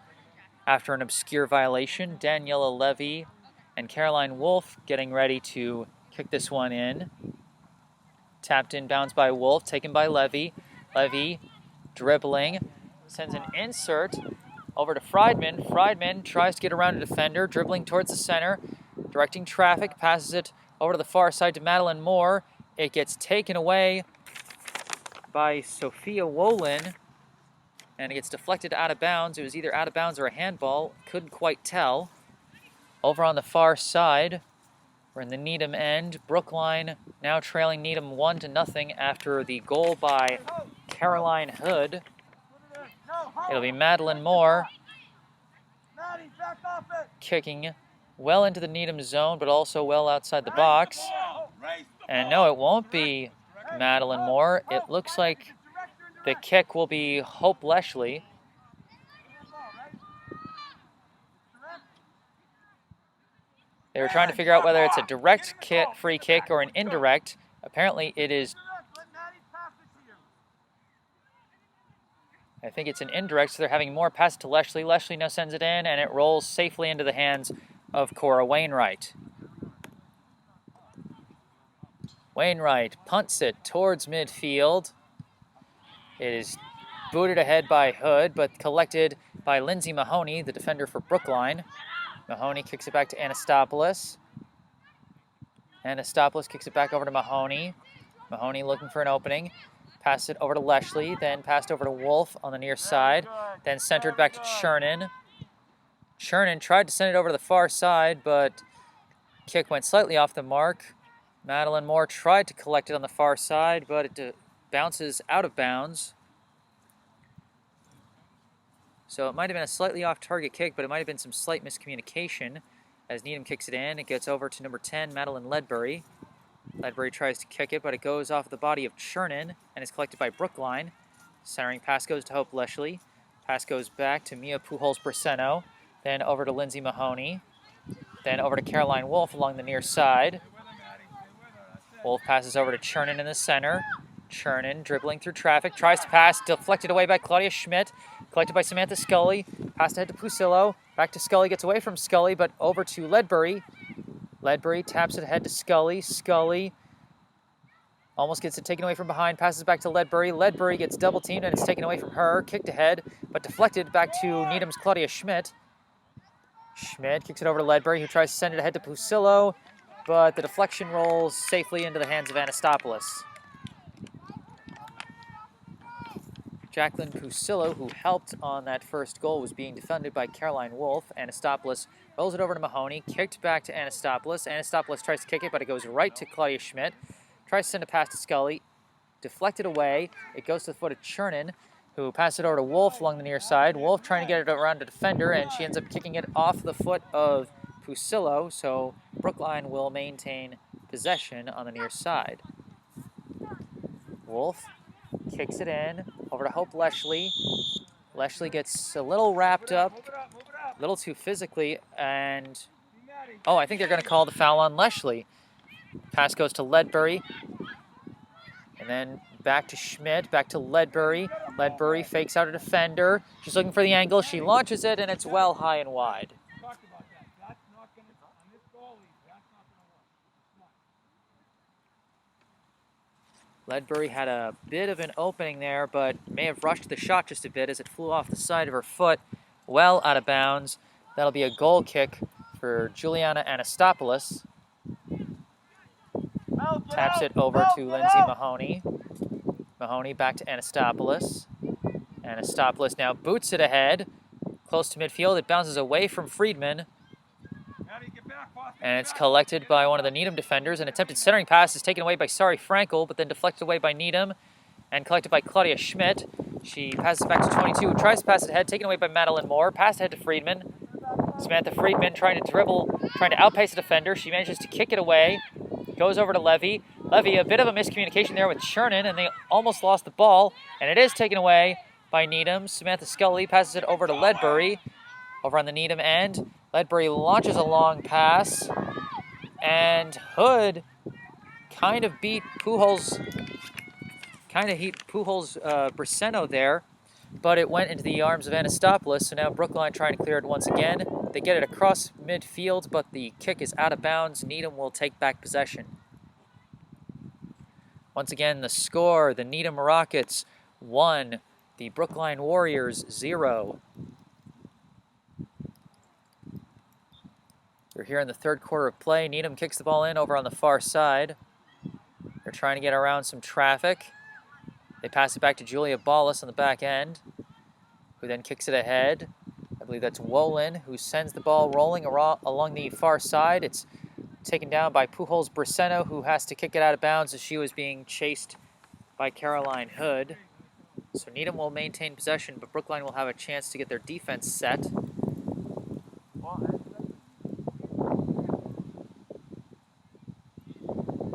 after an obscure violation. Daniela Levy and Caroline Wolf getting ready to kick this one in. Tapped in bounds by Wolf, taken by Levy. Levy dribbling, sends an insert over to Friedman. Friedman tries to get around a defender, dribbling towards the center, directing traffic, passes it over to the far side to Madeline Moore. It gets taken away by Sophia Wolin, and it gets deflected out of bounds. It was either out of bounds or a handball. Couldn't quite tell. Over on the far side, we're in the Needham end. Brookline now trailing Needham 1-0 after the goal by Caroline Hood. It'll be Madeline Moore kicking well into the Needham zone, but also well outside the box. And no, it won't be Madeline Moore. It looks like the kick will be Hope Leshley. They were trying to figure out whether it's a direct free kick or an indirect. Apparently it is. I think it's an indirect, so they're having more pass to Leshley. Leshley now sends it in, and it rolls safely into the hands of Cora Wainwright. Wainwright punts it towards midfield. It is booted ahead by Hood, but collected by Lindsay Mahoney, the defender for Brookline. Mahoney kicks it back to Anastopoulos. Anastopoulos kicks it back over to Mahoney. Mahoney looking for an opening. Passed it over to Leshley, then passed over to Wolf on the near side, then centered back to Chernin. Chernin tried to send it over to the far side, but kick went slightly off the mark. Madeline Moore tried to collect it on the far side, but it bounces out of bounds. So it might have been a slightly off-target kick, but it might have been some slight miscommunication. As Needham kicks it in, it gets over to number 10, Madeline Ledbury. Ledbury tries to kick it, but it goes off the body of Chernin and is collected by Brookline. Centering pass goes to Hope Leshley. Pass goes back to Mia Pujols-Braceno. Then over to Lindsay Mahoney. Then over to Caroline Wolf along the near side. Wolf passes over to Chernin in the center. Chernin dribbling through traffic. Tries to pass. Deflected away by Claudia Schmidt. Collected by Samantha Scully. Passed ahead to Pusillo. Back to Scully. Gets away from Scully, but over to Ledbury. Ledbury taps it ahead to Scully. Scully Almost gets it taken away from behind, passes back to Ledbury. Ledbury gets double teamed and it's taken away from her. Kicked ahead, but deflected back to Needham's Claudia Schmidt. Schmidt kicks it over to Ledbury, who tries to send it ahead to Pusillo, but the deflection rolls safely into the hands of Anastopoulos. Jacqueline Pusillo, who helped on that first goal, was being defended by Caroline Wolf. Anastopoulos rolls it over to Mahoney, kicked back to Anastopoulos. Anastopoulos tries to kick it, but it goes right to Claudia Schmidt. Tries to send a pass to Scully, deflected away. It goes to the foot of Chernin, who passes it over to Wolf along the near side. Wolf trying to get it around the defender, and she ends up kicking it off the foot of Pusillo, so Brookline will maintain possession on the near side. Wolf kicks it in over to Hope Leshley. Leshley gets a little wrapped up, a little too physically, and oh, I think they're going to call the foul on Leshley. Pass goes to Ledbury, and then back to Schmidt, back to Ledbury. Ledbury fakes out a defender. She's looking for the angle. She launches it, and it's well high and wide. Ledbury had a bit of an opening there, but may have rushed the shot just a bit as it flew off the side of her foot, well out of bounds. That'll be a goal kick for Juliana Anastopoulos. Taps it over to Lindsay Mahoney. Mahoney back to Anastopoulos. Anastopoulos now boots it ahead, close to midfield. It bounces away from Friedman, and it's collected by one of the Needham defenders. An attempted centering pass is taken away by Sari Frankel, but then deflected away by Needham and collected by Claudia Schmidt. She passes back to 22, who tries to pass it ahead, taken away by Madeline Moore. Pass ahead to Friedman. Samantha Friedman trying to dribble, trying to outpace the defender. She manages to kick it away. Goes over to Levy. Levy, a bit of a miscommunication there with Chernin, and they almost lost the ball, and it is taken away by Needham. Samantha Scully passes it over to Ledbury, over on the Needham end. Ledbury launches a long pass, and Hood kind of beat Pujols, Braceno there, but it went into the arms of Anastopoulos, so now Brookline trying to clear it once again. They get it across midfield, but the kick is out of bounds. Needham will take back possession. Once again, the score, the Needham Rockets 1, the Brookline Warriors 0. We're here in the third quarter of play. Needham kicks the ball in over on the far side. They're trying to get around some traffic. They pass it back to Julia Ballas on the back end, who then kicks it ahead. I believe that's Wolin, who sends the ball rolling along the far side. It's taken down by Pujols Braceno, who has to kick it out of bounds as she was being chased by Caroline Hood. So Needham will maintain possession, but Brookline will have a chance to get their defense set.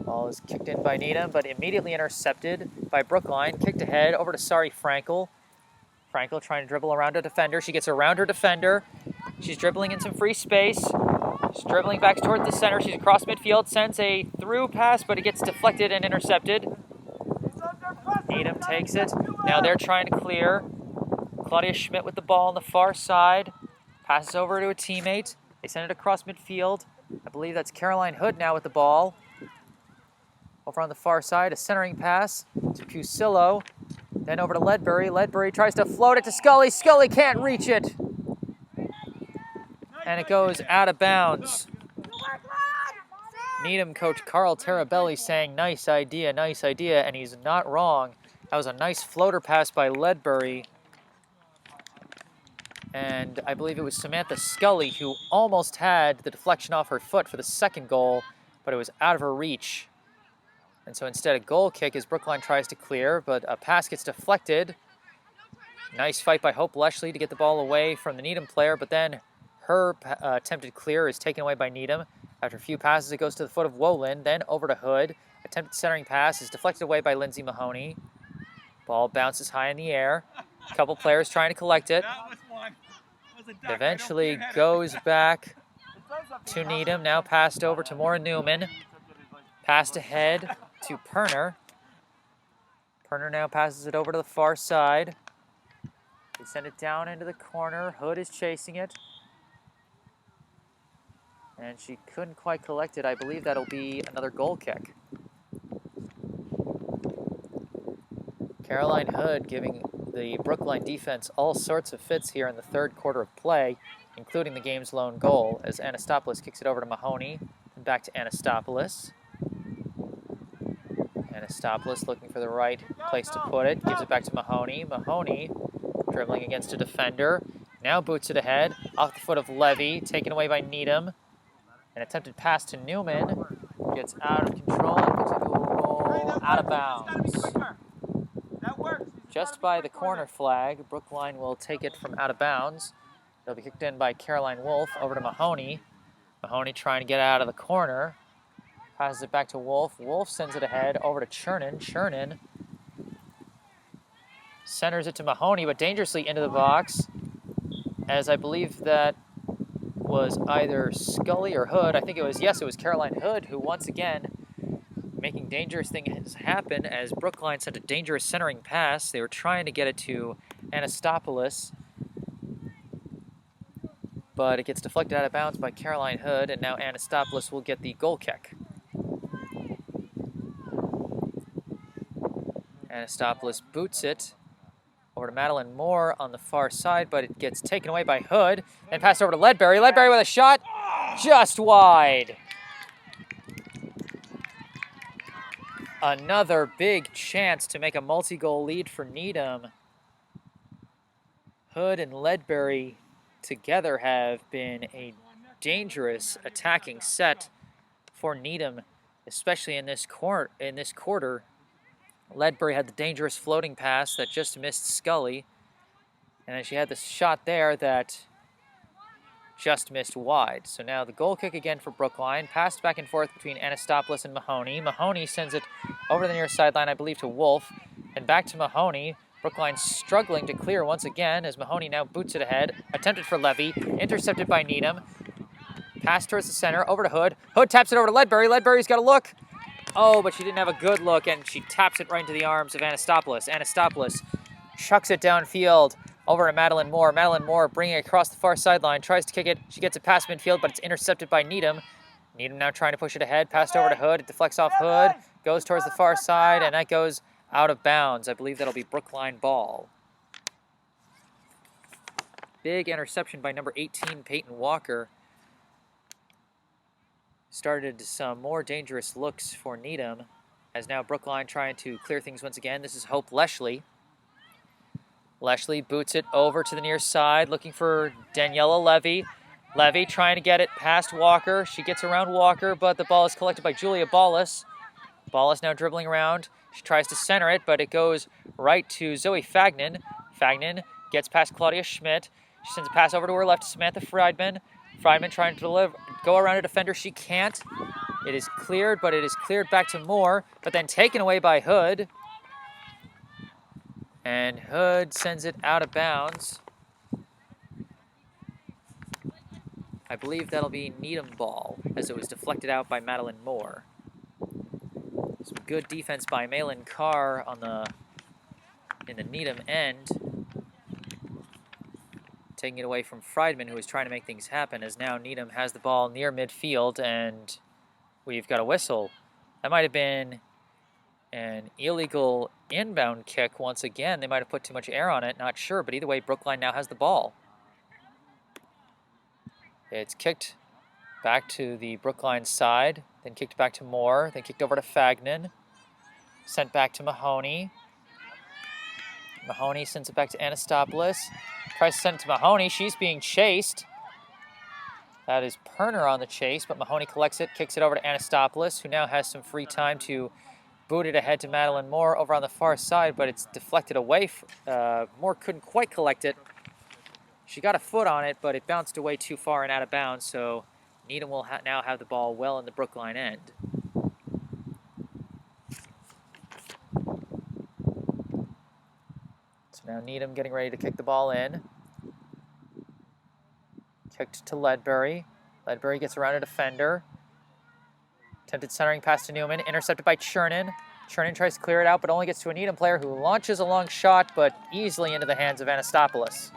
Ball is kicked in by Needham, but immediately intercepted by Brookline. Kicked ahead over to Sari Frankel. Frankel trying to dribble around a defender. She gets around her defender. She's dribbling in some free space. She's dribbling back toward the center. She's across midfield, sends a through pass, but it gets deflected and intercepted. Needham takes it. Now they're trying to clear. Claudia Schmidt with the ball on the far side. Passes over to a teammate. They send it across midfield. I believe that's Caroline Hood now with the ball. Over on the far side, a centering pass to Pusillo. Then over to Ledbury. Ledbury tries to float it to Scully. Scully can't reach it. And it goes out of bounds. Needham coach Carl Terabelli saying, nice idea, and he's not wrong. That was a nice floater pass by Ledbury. And I believe it was Samantha Scully who almost had the deflection off her foot for the second goal, but it was out of her reach. And so instead a goal kick as Brookline tries to clear, but a pass gets deflected. Nice fight by Hope Leshley to get the ball away from the Needham player, but then her attempted clear is taken away by Needham. After a few passes, it goes to the foot of Wolin, then over to Hood. Attempted centering pass is deflected away by Lindsay Mahoney. Ball bounces high in the air. A couple players trying to collect it. It eventually goes back to Needham, now passed over to Maura Newman. Passed ahead to Perner. Perner now passes it over to the far side. They send it down into the corner. Hood is chasing it. And she couldn't quite collect it. I believe that'll be another goal kick. Caroline Hood giving the Brookline defense all sorts of fits here in the third quarter of play, including the game's lone goal, as Anastopoulos kicks it over to Mahoney and back to Anastopoulos. Anastopoulos looking for the right place to put it, gives it back to Mahoney. Mahoney dribbling against a defender, now boots it ahead, off the foot of Levy, taken away by Needham. An attempted pass to Newman, gets out of control and looks like it will roll out of bounds. Just by the corner flag, Brookline will take it from out of bounds. It'll be kicked in by Caroline Wolf over to Mahoney. Mahoney trying to get out of the corner. Passes it back to Wolf. Wolf sends it ahead over to Chernin. Chernin centers it to Mahoney, but dangerously into the box, as I believe that was either Scully or Hood. I think it was Caroline Hood, who once again making dangerous things happen as Brookline sent a dangerous centering pass. They were trying to get it to Anastopoulos, but it gets deflected out of bounds by Caroline Hood, and now Anastopoulos will get the goal kick. Anastopoulos boots it over to Madeline Moore on the far side, but it gets taken away by Hood and passed over to Ledbury. Ledbury with a shot, just wide. Another big chance to make a multi-goal lead for Needham. Hood and Ledbury together have been a dangerous attacking set for Needham, especially in this quarter. Ledbury had the dangerous floating pass that just missed Scully, and then she had the shot there that just missed wide. So now the goal kick again for Brookline, passed back and forth between Anastopoulos and Mahoney. Mahoney sends it over the near sideline, I believe, to Wolf, and back to Mahoney. Brookline struggling to clear once again as Mahoney now boots it ahead. Attempted for Levy, intercepted by Needham. Pass towards the center, over to Hood. Hood taps it over to Ledbury. Ledbury's got a look. Oh, but she didn't have a good look, and she taps it right into the arms of Anastopoulos. Anastopoulos chucks it downfield over to Madeline Moore. Madeline Moore bringing it across the far sideline, tries to kick it. She gets it past midfield, but it's intercepted by Needham. Needham now trying to push it ahead, passed over to Hood. It deflects off Hood, goes towards the far side, and that goes out of bounds. I believe that'll be Brookline ball. Big interception by number 18, Peyton Walker. Started some more dangerous looks for Needham, as now Brookline trying to clear things once again. This is Hope Leshley. Leshley boots it over to the near side, looking for Daniela Levy. Levy trying to get it past Walker. She gets around Walker, but the ball is collected by Julia Ballas. Ballas now dribbling around. She tries to center it, but it goes right to Zoe Fagnan. Fagnan gets past Claudia Schmidt. She sends a pass over to her left to Samantha Friedman. Friedman trying to go around a defender. She can't. It is cleared, but it is cleared back to Moore, but then taken away by Hood. And Hood sends it out of bounds. I believe that'll be Needham ball, as it was deflected out by Madeline Moore. Some good defense by Malin Carr in the Needham end, taking it away from Friedman, who was trying to make things happen, as now Needham has the ball near midfield, and we've got a whistle. That might have been an illegal inbound kick once again. They might have put too much air on it, not sure, but either way, Brookline now has the ball. It's kicked back to the Brookline side, then kicked back to Moore, then kicked over to Fagnan, sent back to Mahoney. Mahoney sends it back to Anastopoulos. Tries to send it to Mahoney. She's being chased. That is Perner on the chase, but Mahoney collects it, kicks it over to Anastopoulos, who now has some free time to boot it ahead to Madeline Moore over on the far side, but it's deflected away. Moore couldn't quite collect it. She got a foot on it, but it bounced away too far and out of bounds, so Needham will now have the ball well in the Brookline end. So now Needham getting ready to kick the ball in. Kicked to Ledbury. Ledbury gets around a defender. Attempted centering pass to Newman, intercepted by Chernin. Chernin tries to clear it out, but only gets to a Needham player who launches a long shot, but easily into the hands of Anastopoulos.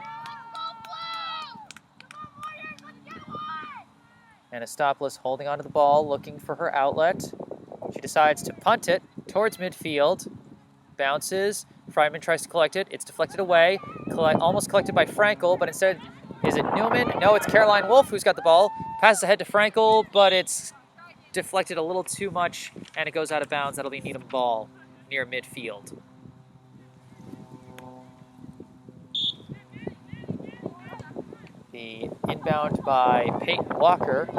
Anastopoulos holding onto the ball, looking for her outlet. She decides to punt it towards midfield. Bounces. Friedman tries to collect it. It's deflected away. Almost collected by Frankel, but instead, is it Newman? No, it's Caroline Wolf who's got the ball. Passes ahead to Frankel, but it's deflected a little too much, and it goes out of bounds. That'll be Needham ball near midfield. The inbound by Peyton Walker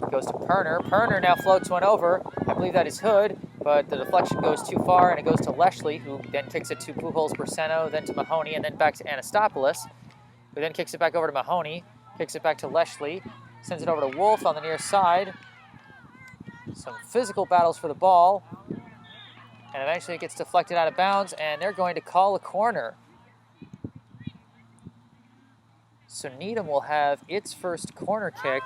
goes to Perner. Perner now floats one over. I believe that is Hood, but the deflection goes too far, and it goes to Leshley, who then kicks it to Pujols-Braceno, then to Mahoney, and then back to Anastopoulos, who then kicks it back over to Mahoney, kicks it back to Leshley, sends it over to Wolf on the near side. Some physical battles for the ball, and eventually it gets deflected out of bounds, and they're going to call a corner. So Needham will have its first corner kick,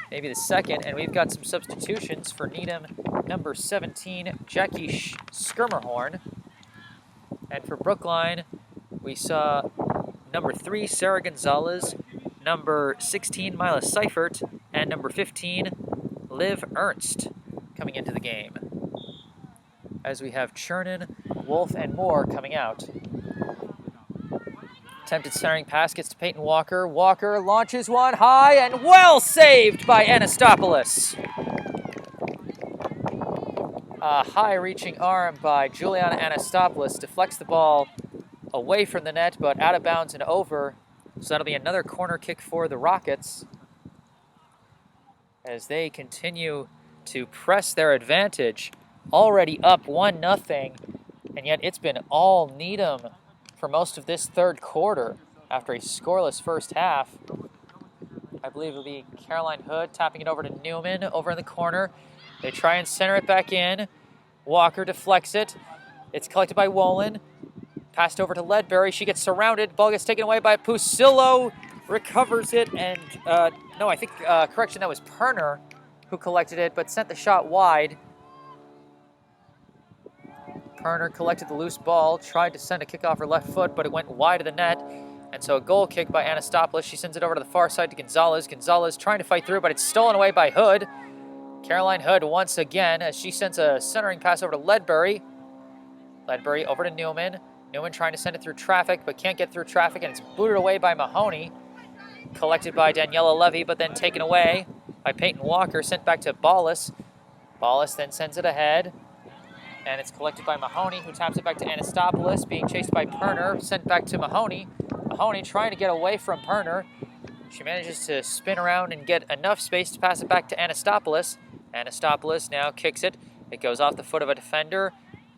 maybe the second, and we've got some substitutions for Needham. Number 17, Jackie Skirmerhorn. And for Brookline, we saw number 3, Sarah Gonzalez, number 16, Mila Seifert, and number 15, Liv Ernst coming into the game. As we have Chernin, Wolf, and Moore coming out. Attempted centering pass gets to Peyton Walker. Walker launches one high and well saved by Anastopoulos. A high reaching arm by Juliana Anastopoulos deflects the ball away from the net, but out of bounds and over. So that'll be another corner kick for the Rockets as they continue to press their advantage. Already up 1-0, and yet it's been all Needham for most of this third quarter after a scoreless first half. I believe it'll be Caroline Hood tapping it over to Newman over in the corner. They try and center it back in. Walker deflects it. It's collected by Wolin. Passed over to Ledbury. She gets surrounded. Ball gets taken away by Pusillo. Recovers it, and no, I think, correction, that was Perner who collected it, but sent the shot wide. Perner collected the loose ball, tried to send a kick off her left foot, but it went wide of the net. And so a goal kick by Anastopoulos. She sends it over to the far side to Gonzalez. Gonzalez trying to fight through, but it's stolen away by Hood. Caroline Hood once again as she sends a centering pass over to Ledbury. Ledbury over to Newman. Newman trying to send it through traffic, but can't get through traffic, and it's booted away by Mahoney. Collected by Daniela Levy, but then taken away by Peyton Walker, sent back to Ballas. Ballas then sends it ahead. And it's collected by Mahoney, who taps it back to Anastopoulos, being chased by Perner, sent back to Mahoney. Mahoney trying to get away from Perner. She manages to spin around and get enough space to pass it back to Anastopoulos. Anastopoulos now kicks it. It goes off the foot of a defender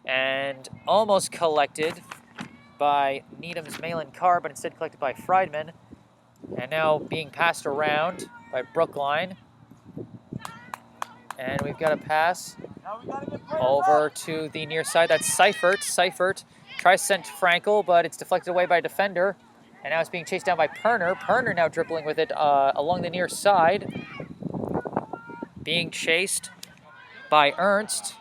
and almost collected by Needham's Malin Carr, but instead collected by Friedman. And now being passed around by Brookline. And we've got a pass over to the near side. That's Seifert. Seifert tries to send to Frankel, but it's deflected away by a defender. And now it's being chased down by Perner. Perner now dribbling with it along the near side. Being chased by Ernst.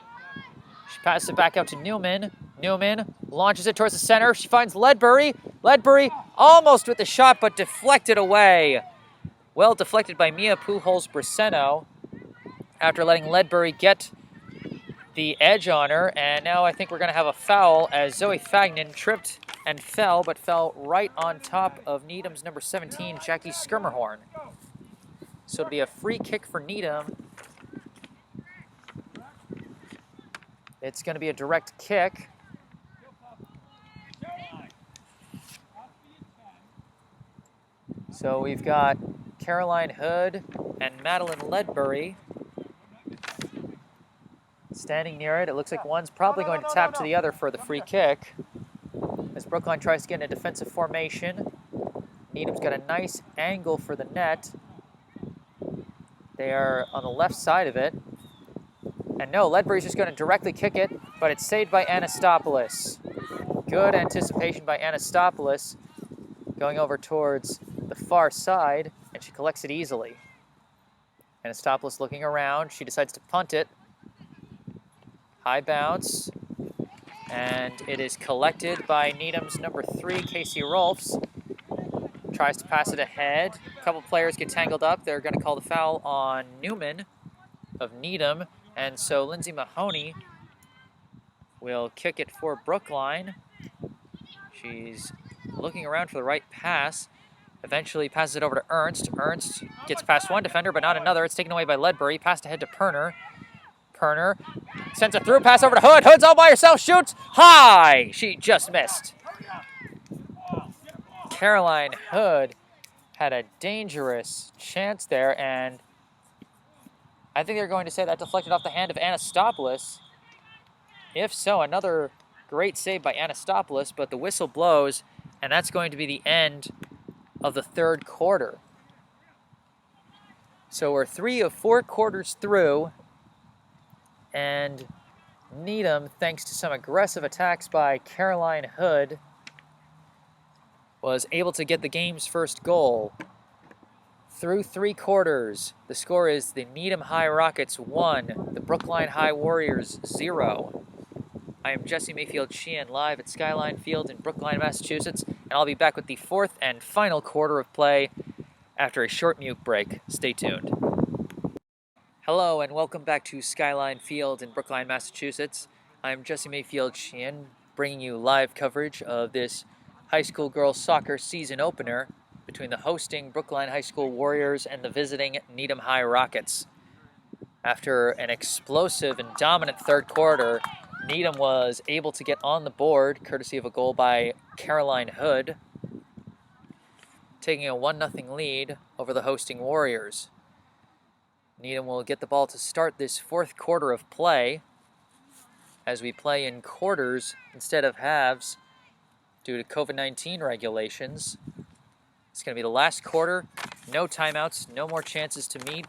She passes it back out to Newman. Newman launches it towards the center. She finds Ledbury. Ledbury almost with the shot, but deflected away. Well deflected by Mia Pujols-Braceno after letting Ledbury get the edge on her. And now I think we're going to have a foul as Zoe Fagnan tripped and fell, but fell right on top of Needham's number 17, Jackie Skirmerhorn. So it'll be a free kick for Needham. It's going to be a direct kick. So we've got Caroline Hood and Madeline Ledbury standing near it. It looks like one's probably going to tap to the other for the free kick. As Brookline tries to get in a defensive formation. Needham's got a nice angle for the net. They are on the left side of it. And no, Ledbury's just going to directly kick it, but it's saved by Anastopoulos. Good anticipation by Anastopoulos, going over towards the far side, and she collects it easily. Anastopoulos looking around. She decides to punt it. High bounce. And it is collected by Needham's number 3, Casey Rolfs. Tries to pass it ahead. A couple players get tangled up. They're going to call the foul on Newman of Needham. And so Lindsay Mahoney will kick it for Brookline. She's looking around for the right pass. Eventually passes it over to Ernst. Ernst gets past one defender, but not another. It's taken away by Ledbury. Passed ahead to Perner. Perner sends a through pass over to Hood. Hood's all by herself. Shoots high. She just missed. Caroline Hood had a dangerous chance there, and I think they're going to say that deflected off the hand of Anastopoulos. If so, another great save by Anastopoulos, but the whistle blows, and that's going to be the end of the third quarter. So we're 3 of 4 quarters through, and Needham, thanks to some aggressive attacks by Caroline Hood, was able to get the game's first goal. Through 3 quarters, the score is the Needham High Rockets 1, the Brookline High Warriors 0. I am Jesse Mayfield-Sheehan, live at Skyline Field in Brookline, Massachusetts, and I'll be back with the 4th and final quarter of play after a short mute break. Stay tuned. Hello, and welcome back to Skyline Field in Brookline, Massachusetts. I am Jesse Mayfield-Sheehan, bringing you live coverage of this high school girls soccer season opener between the hosting Brookline High School Warriors and the visiting Needham High Rockets. After an explosive and dominant third quarter, Needham was able to get on the board, courtesy of a goal by Caroline Hood, taking a 1-0 lead over the hosting Warriors. Needham will get the ball to start this 4th quarter of play, as we play in quarters instead of halves due to COVID-19 regulations. It's going to be the last quarter, no timeouts, no more chances to meet.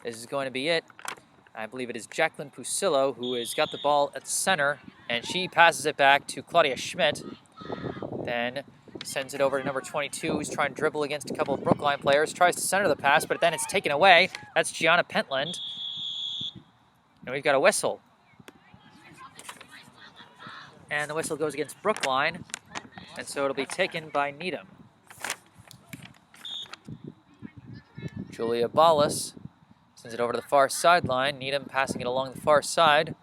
This is going to be it. I believe it is Jacqueline Pusillo who has got the ball at the center, and she passes it back to Claudia Schmidt. Then sends it over to number 22, who's trying to dribble against a couple of Brookline players. Tries to center the pass, but then it's taken away. That's Gianna Pentland. And we've got a whistle. And the whistle goes against Brookline, and so it'll be taken by Needham. Julia Ballas sends it over to the far sideline. Needham passing it along the far side,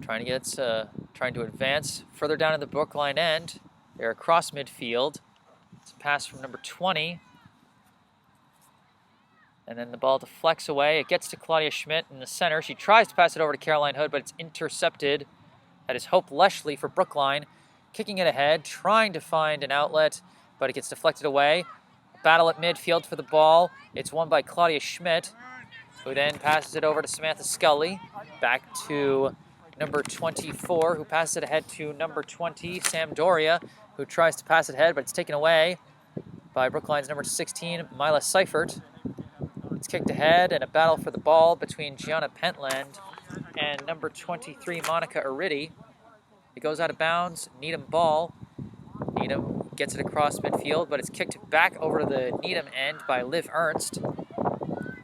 trying to advance further down in the Brookline end. They're across midfield. It's a pass from number 20. And then the ball deflects away. It gets to Claudia Schmidt in the center. She tries to pass it over to Caroline Hood, but it's intercepted. That is Hope Leshley for Brookline. Kicking it ahead, trying to find an outlet, but it gets deflected away. Battle at midfield for the ball. It's won by Claudia Schmidt, who then passes it over to Samantha Scully. Back to number 24, who passes it ahead to number 20, Sam Doria, who tries to pass it ahead, but it's taken away by Brookline's number 16, Mila Seifert. It's kicked ahead, and a battle for the ball between Gianna Pentland and number 23, Monica Aridi. It goes out of bounds, Needham ball. Needham gets it across midfield, but it's kicked back over to the Needham end by Liv Ernst.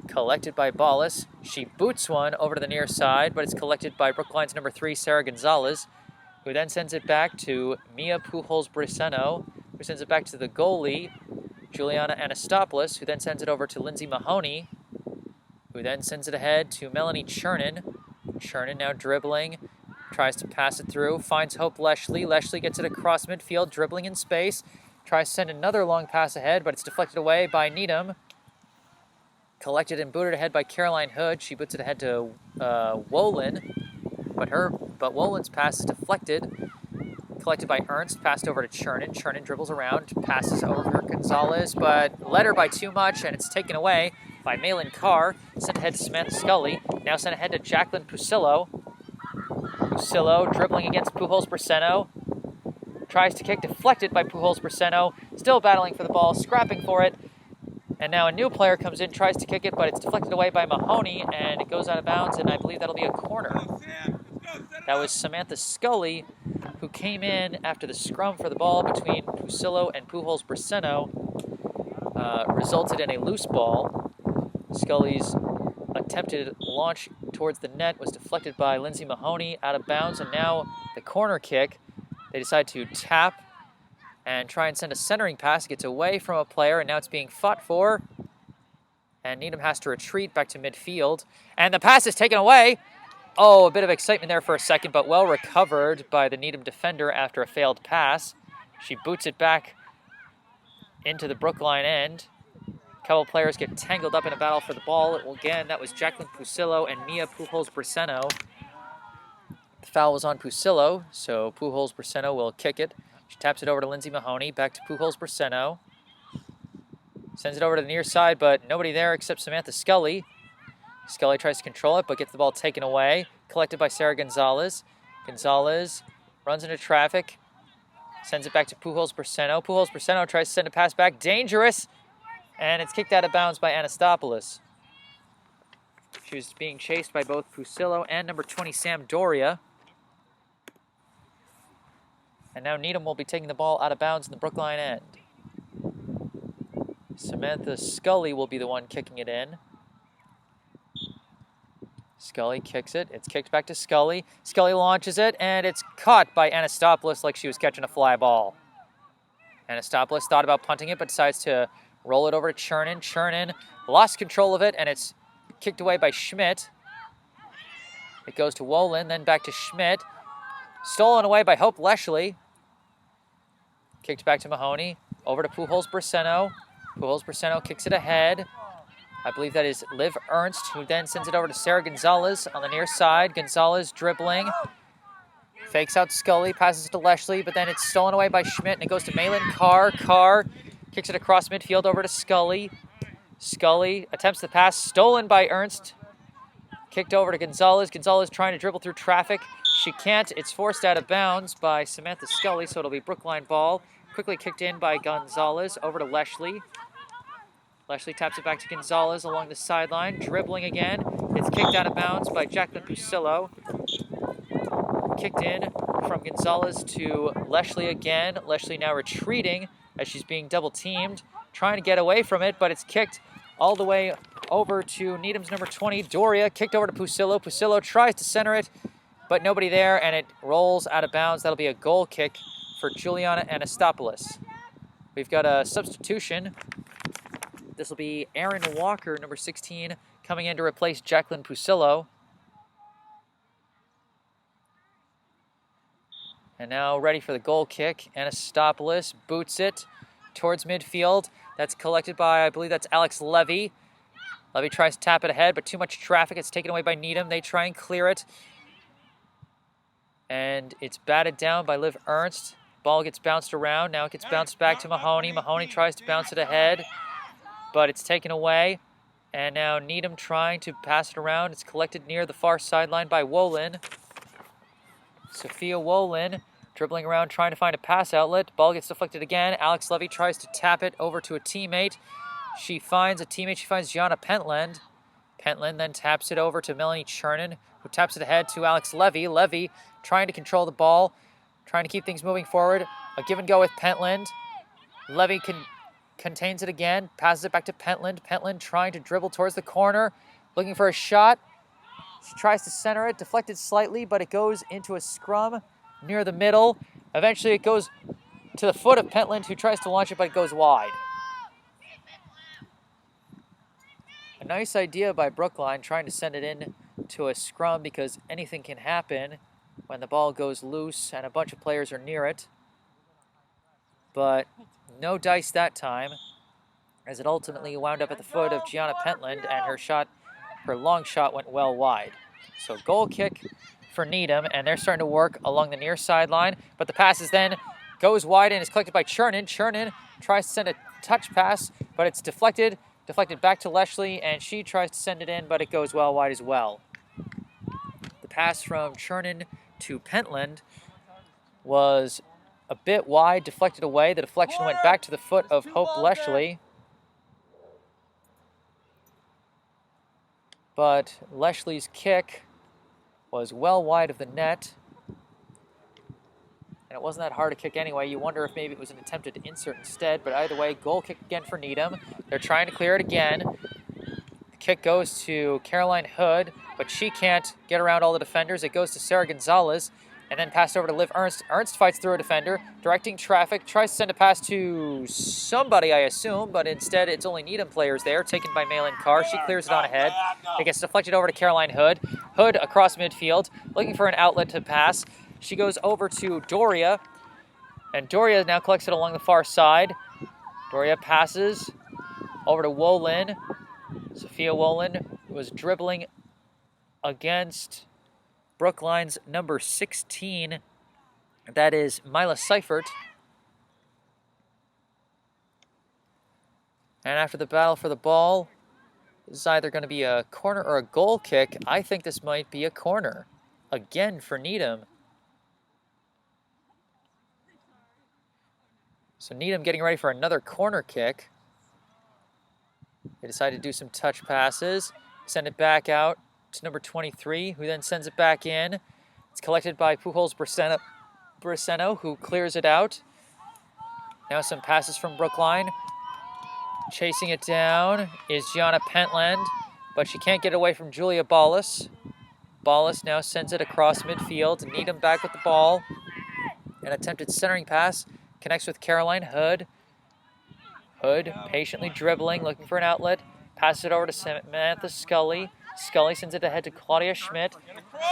Collected by Ballas. She boots one over to the near side, but it's collected by Brookline's number 3, Sarah Gonzalez, who then sends it back to Mia Pujols-Briseno, who sends it back to the goalie, Juliana Anastopoulos, who then sends it over to Lindsay Mahoney, who then sends it ahead to Melanie Chernin. Chernin now dribbling, tries to pass it through, finds Hope Leshley. Leshley gets it across midfield, dribbling in space, tries to send another long pass ahead, but it's deflected away by Needham. Collected and booted ahead by Caroline Hood. She boots it ahead to Wolin, but Wolin's pass is deflected. Collected by Ernst, passed over to Chernin. Chernin dribbles around, passes over for Gonzalez, but led her by too much, and it's taken away by Malin Carr. Sent ahead to Samantha Scully. Now sent ahead to Jacqueline Pusillo. Pusillo dribbling against Pujols-Briseno. Tries to kick, deflected by Pujols-Briseno. Still battling for the ball, scrapping for it. And now a new player comes in, tries to kick it, but it's deflected away by Mahoney, and it goes out of bounds, and I believe that'll be a corner. That was Samantha Scully, who came in after the scrum for the ball between Pusillo and Pujols-Briseno resulted in a loose ball. Scully's attempted launch towards the net was deflected by Lindsay Mahoney, out of bounds, and now the corner kick. They decide to tap and try and send a centering pass. It gets away from a player, and now it's being fought for. And Needham has to retreat back to midfield. And the pass is taken away. Oh, a bit of excitement there for a second, but well recovered by the Needham defender after a failed pass. She boots it back into the Brookline end. A couple players get tangled up in a battle for the ball. Again, that was Jacqueline Pusillo and Mia Pujols-Briseno. The foul was on Pusillo, so Pujols-Briseno will kick it. She taps it over to Lindsay Mahoney, back to Pujols-Briseno. Sends it over to the near side, but nobody there except Samantha Scully. Scully tries to control it, but gets the ball taken away. Collected by Sarah Gonzalez. Gonzalez runs into traffic. Sends it back to Pujols-Briseno. Pujols-Briseno tries to send a pass back. Dangerous! And it's kicked out of bounds by Anastopoulos. She was being chased by both Pusillo and number 20, Sam Doria. And now Needham will be taking the ball out of bounds in the Brookline end. Samantha Scully will be the one kicking it in. Scully kicks it. It's kicked back to Scully. Scully launches it, and it's caught by Anastopoulos like she was catching a fly ball. Anastopoulos thought about punting it, but decides to roll it over to Chernin. Chernin lost control of it, and it's kicked away by Schmidt. It goes to Wolin, then back to Schmidt. Stolen away by Hope Leshley. Kicked back to Mahoney. Over to Pujols-Briseno. Pujols-Briseno kicks it ahead. I believe that is Liv Ernst, who then sends it over to Sarah Gonzalez on the near side. Gonzalez dribbling. Fakes out Scully, passes it to Leshley, but then it's stolen away by Schmidt, and it goes to Malin Carr. Carr kicks it across midfield over to Scully. Scully attempts the pass, stolen by Ernst. Kicked over to Gonzalez. Gonzalez trying to dribble through traffic. She can't. It's forced out of bounds by Samantha Scully, so it'll be Brookline ball. Quickly kicked in by Gonzalez over to Leshley. Leshley taps it back to Gonzalez along the sideline. Dribbling again. It's kicked out of bounds by Jacqueline Pusillo. Kicked in from Gonzalez to Leshley again. Leshley now retreating as she's being double teamed. Trying to get away from it, but it's kicked all the way over to Needham's number 20, Doria. Kicked over to Pusillo. Pusillo tries to center it, but nobody there, and it rolls out of bounds. That'll be a goal kick for Juliana Anastopoulos. We've got a substitution. This will be Erin Walker, number 16, coming in to replace Jacqueline Pusillo. And now ready for the goal kick. Anastopoulos boots it towards midfield. That's collected by, I believe that's Alex Levy. Levy tries to tap it ahead, but too much traffic. It's taken away by Needham. They try and clear it. And it's batted down by Liv Ernst. Ball gets bounced around. Now it gets bounced back to Mahoney. Mahoney tries to bounce it ahead, but it's taken away. And now Needham trying to pass it around. It's collected near the far sideline by Wolin. Sophia Wolin dribbling around, trying to find a pass outlet. Ball gets deflected again. Alex Levy tries to tap it over to a teammate. She finds a teammate. She finds Gianna Pentland. Pentland then taps it over to Melanie Chernin, who taps it ahead to Alex Levy. Levy trying to control the ball, trying to keep things moving forward. A give and go with Pentland. Levy contains it again, passes it back to Pentland. Pentland trying to dribble towards the corner, looking for a shot. She tries to center it, deflected slightly, but it goes into a scrum near the middle. Eventually it goes to the foot of Pentland, who tries to launch it, but it goes wide. A nice idea by Brookline, trying to send it in to a scrum, because anything can happen when the ball goes loose and a bunch of players are near it. But no dice that time, as it ultimately wound up at the foot of Gianna Pentland, and her long shot went well wide. So goal kick for Needham, and they're starting to work along the near sideline, but the pass is then goes wide and is collected by Chernin. Chernin tries to send a touch pass, but it's deflected back to Leshley, and she tries to send it in, but it goes well wide as well. The pass from Chernin to Pentland was a bit wide, deflected away. The deflection went back to the foot of Hope Leshley. But Leshley's kick was well wide of the net. And it wasn't that hard to kick anyway. You wonder if maybe it was an attempted insert instead. But either way, goal kick again for Needham. They're trying to clear it again. The kick goes to Caroline Hood, but she can't get around all the defenders. It goes to Sarah Gonzalez, and then passed over to Liv Ernst. Ernst fights through a defender, directing traffic, tries to send a pass to somebody, I assume, but instead it's only Needham players there, taken by Malin Carr. She clears it on ahead. It gets deflected over to Caroline Hood. Hood across midfield, looking for an outlet to pass. She goes over to Doria, and Doria now collects it along the far side. Doria passes over to Wolin. Sophia Wolin was dribbling against Brookline's number 16. That is Mila Seifert. And after the battle for the ball, this is either going to be a corner or a goal kick. I think this might be a corner. Again for Needham. So Needham getting ready for another corner kick. They decide to do some touch passes. Send it back out to number 23, who then sends it back in. It's collected by Pujols Braceno, who clears it out. Now some passes from Brookline. Chasing it down is Gianna Pentland, but she can't get away from Julia Ballas. Ballas now sends it across midfield. Needham back with the ball. An attempted centering pass connects with Caroline Hood. Hood patiently dribbling, looking for an outlet. Passes it over to Samantha Scully. Scully sends it ahead to Claudia Schmidt.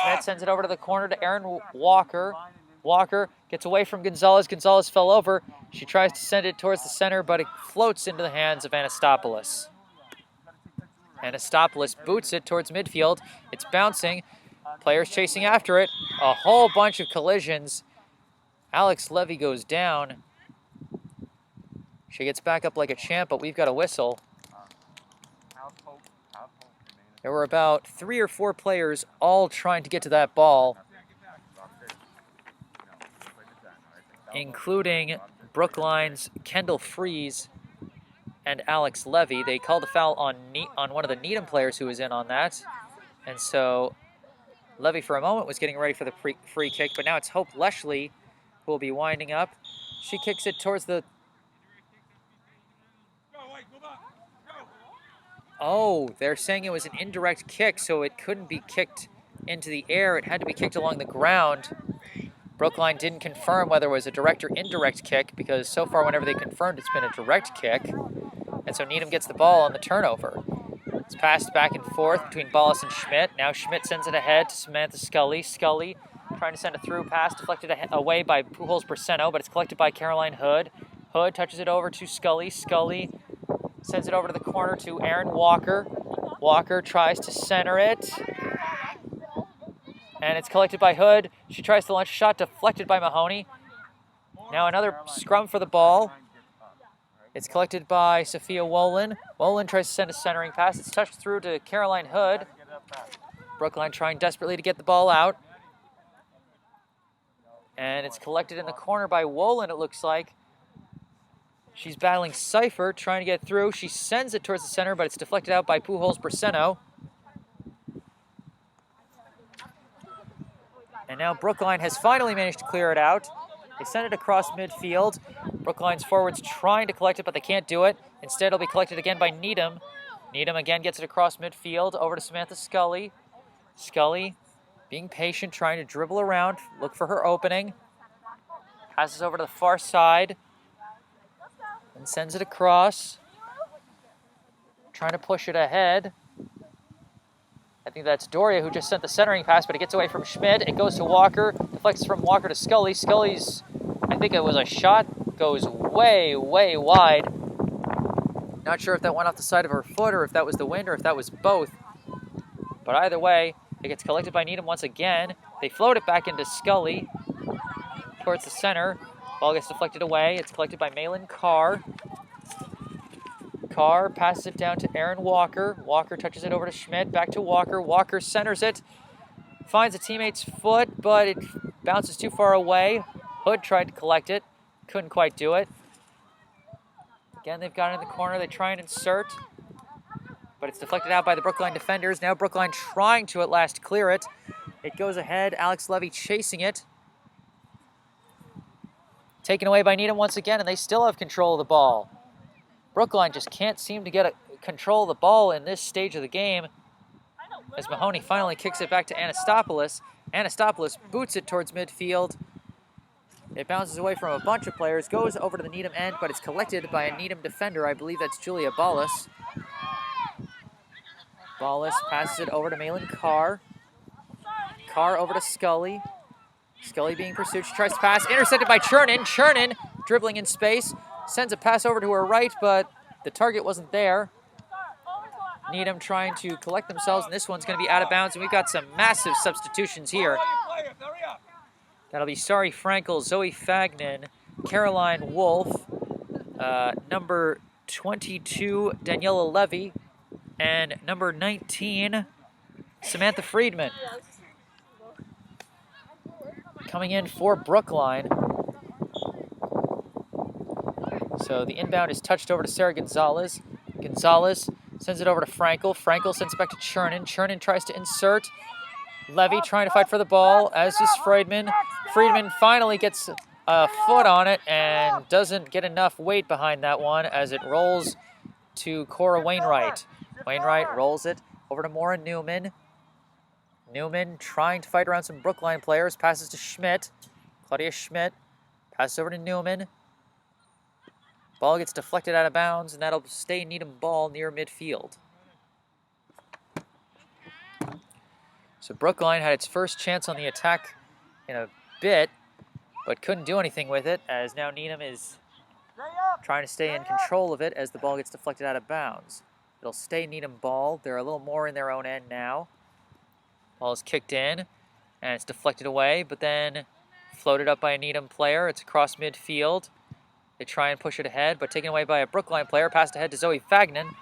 Schmidt sends it over to the corner to Erin Walker. Walker gets away from Gonzalez. Gonzalez fell over. She tries to send it towards the center, but it floats into the hands of Anastopoulos. Anastopoulos boots it towards midfield. It's bouncing. Players chasing after it. A whole bunch of collisions. Alex Levy goes down. She gets back up like a champ, but we've got a whistle. There were about 3 or 4 players all trying to get to that ball, including Brookline's Kendall Freeze and Alex Levy. They called a foul on one of the Needham players who was in on that. And so Levy for a moment was getting ready for the free kick, but now it's Hope Leshley who will be winding up. She kicks it towards the... Oh, they're saying it was an indirect kick, so it couldn't be kicked into the air. It had to be kicked along the ground. Brookline didn't confirm whether it was a direct or indirect kick, because so far whenever they confirmed, it's been a direct kick. And so Needham gets the ball on the turnover. It's passed back and forth between Ballas and Schmidt. Now Schmidt sends it ahead to Samantha Scully. Scully trying to send a through pass, deflected away by Pujols Braceno, but it's collected by Caroline Hood. Hood touches it over to Scully. Scully sends it over to the corner to Erin Walker. Walker tries to center it. And it's collected by Hood. She tries to launch a shot, deflected by Mahoney. Now another scrum for the ball. It's collected by Sophia Wolin. Wolin tries to send a centering pass. It's touched through to Caroline Hood. Brookline trying desperately to get the ball out. And it's collected in the corner by Wolin, it looks like. She's battling Seifert, trying to get through. She sends it towards the center, but it's deflected out by Pujols Braceno. And now Brookline has finally managed to clear it out. They send it across midfield. Brookline's forwards trying to collect it, but they can't do it. Instead, it'll be collected again by Needham. Needham again gets it across midfield, over to Samantha Scully. Scully being patient, trying to dribble around, look for her opening. Passes over to the far side. And sends it across. Trying to push it ahead. I think that's Doria who just sent the centering pass, but it gets away from Schmidt. It goes to Walker. Deflects from Walker to Scully. Scully's, I think it was a shot, goes way, way wide. Not sure if that went off the side of her foot or if that was the wind or if that was both. But either way, it gets collected by Needham once again. They float it back into Scully towards the center. Ball gets deflected away. It's collected by Malin Carr. Carr passes it down to Erin Walker. Walker touches it over to Schmidt. Back to Walker. Walker centers it. Finds a teammate's foot, but it bounces too far away. Hood tried to collect it. Couldn't quite do it. Again, they've got it in the corner. They try and insert. But it's deflected out by the Brookline defenders. Now Brookline trying to at last clear it. It goes ahead. Alex Levy chasing it. Taken away by Needham once again, and they still have control of the ball. Brookline just can't seem to get control of the ball in this stage of the game. As Mahoney finally kicks it back to Anastopoulos. Anastopoulos boots it towards midfield. It bounces away from a bunch of players, goes over to the Needham end, but it's collected by a Needham defender. I believe that's Julia Ballas. Ballas passes it over to Malin Carr. Carr over to Scully. Scully being pursued. She tries to pass. Intercepted by Chernin. Chernin dribbling in space. Sends a pass over to her right, but the target wasn't there. Needham trying to collect themselves, and this one's going to be out of bounds, and we've got some massive substitutions here. That'll be Sari Frankel, Zoe Fagnan, Caroline Wolf, number 22, Daniela Levy, and number 19, Samantha Friedman. Coming in for Brookline. So the inbound is touched over to Sarah Gonzalez. Gonzalez sends it over to Frankel. Frankel sends it back to Chernin. Chernin tries to insert. Levy trying to fight for the ball, as is Friedman. Friedman finally gets a foot on it and doesn't get enough weight behind that one as it rolls to Cora Wainwright. Wainwright rolls it over to Maura Newman. Newman trying to fight around some Brookline players. Passes to Schmidt. Claudia Schmidt passes over to Newman. Ball gets deflected out of bounds, and that'll stay Needham ball near midfield. So Brookline had its first chance on the attack in a bit, but couldn't do anything with it, as now Needham is trying to stay in control of it as the ball gets deflected out of bounds. It'll stay Needham ball. They're a little more in their own end now. Ball is kicked in, and it's deflected away, but then floated up by a Needham player. It's across midfield. They try and push it ahead, but taken away by a Brookline player. Passed ahead to Zoe Fagnan.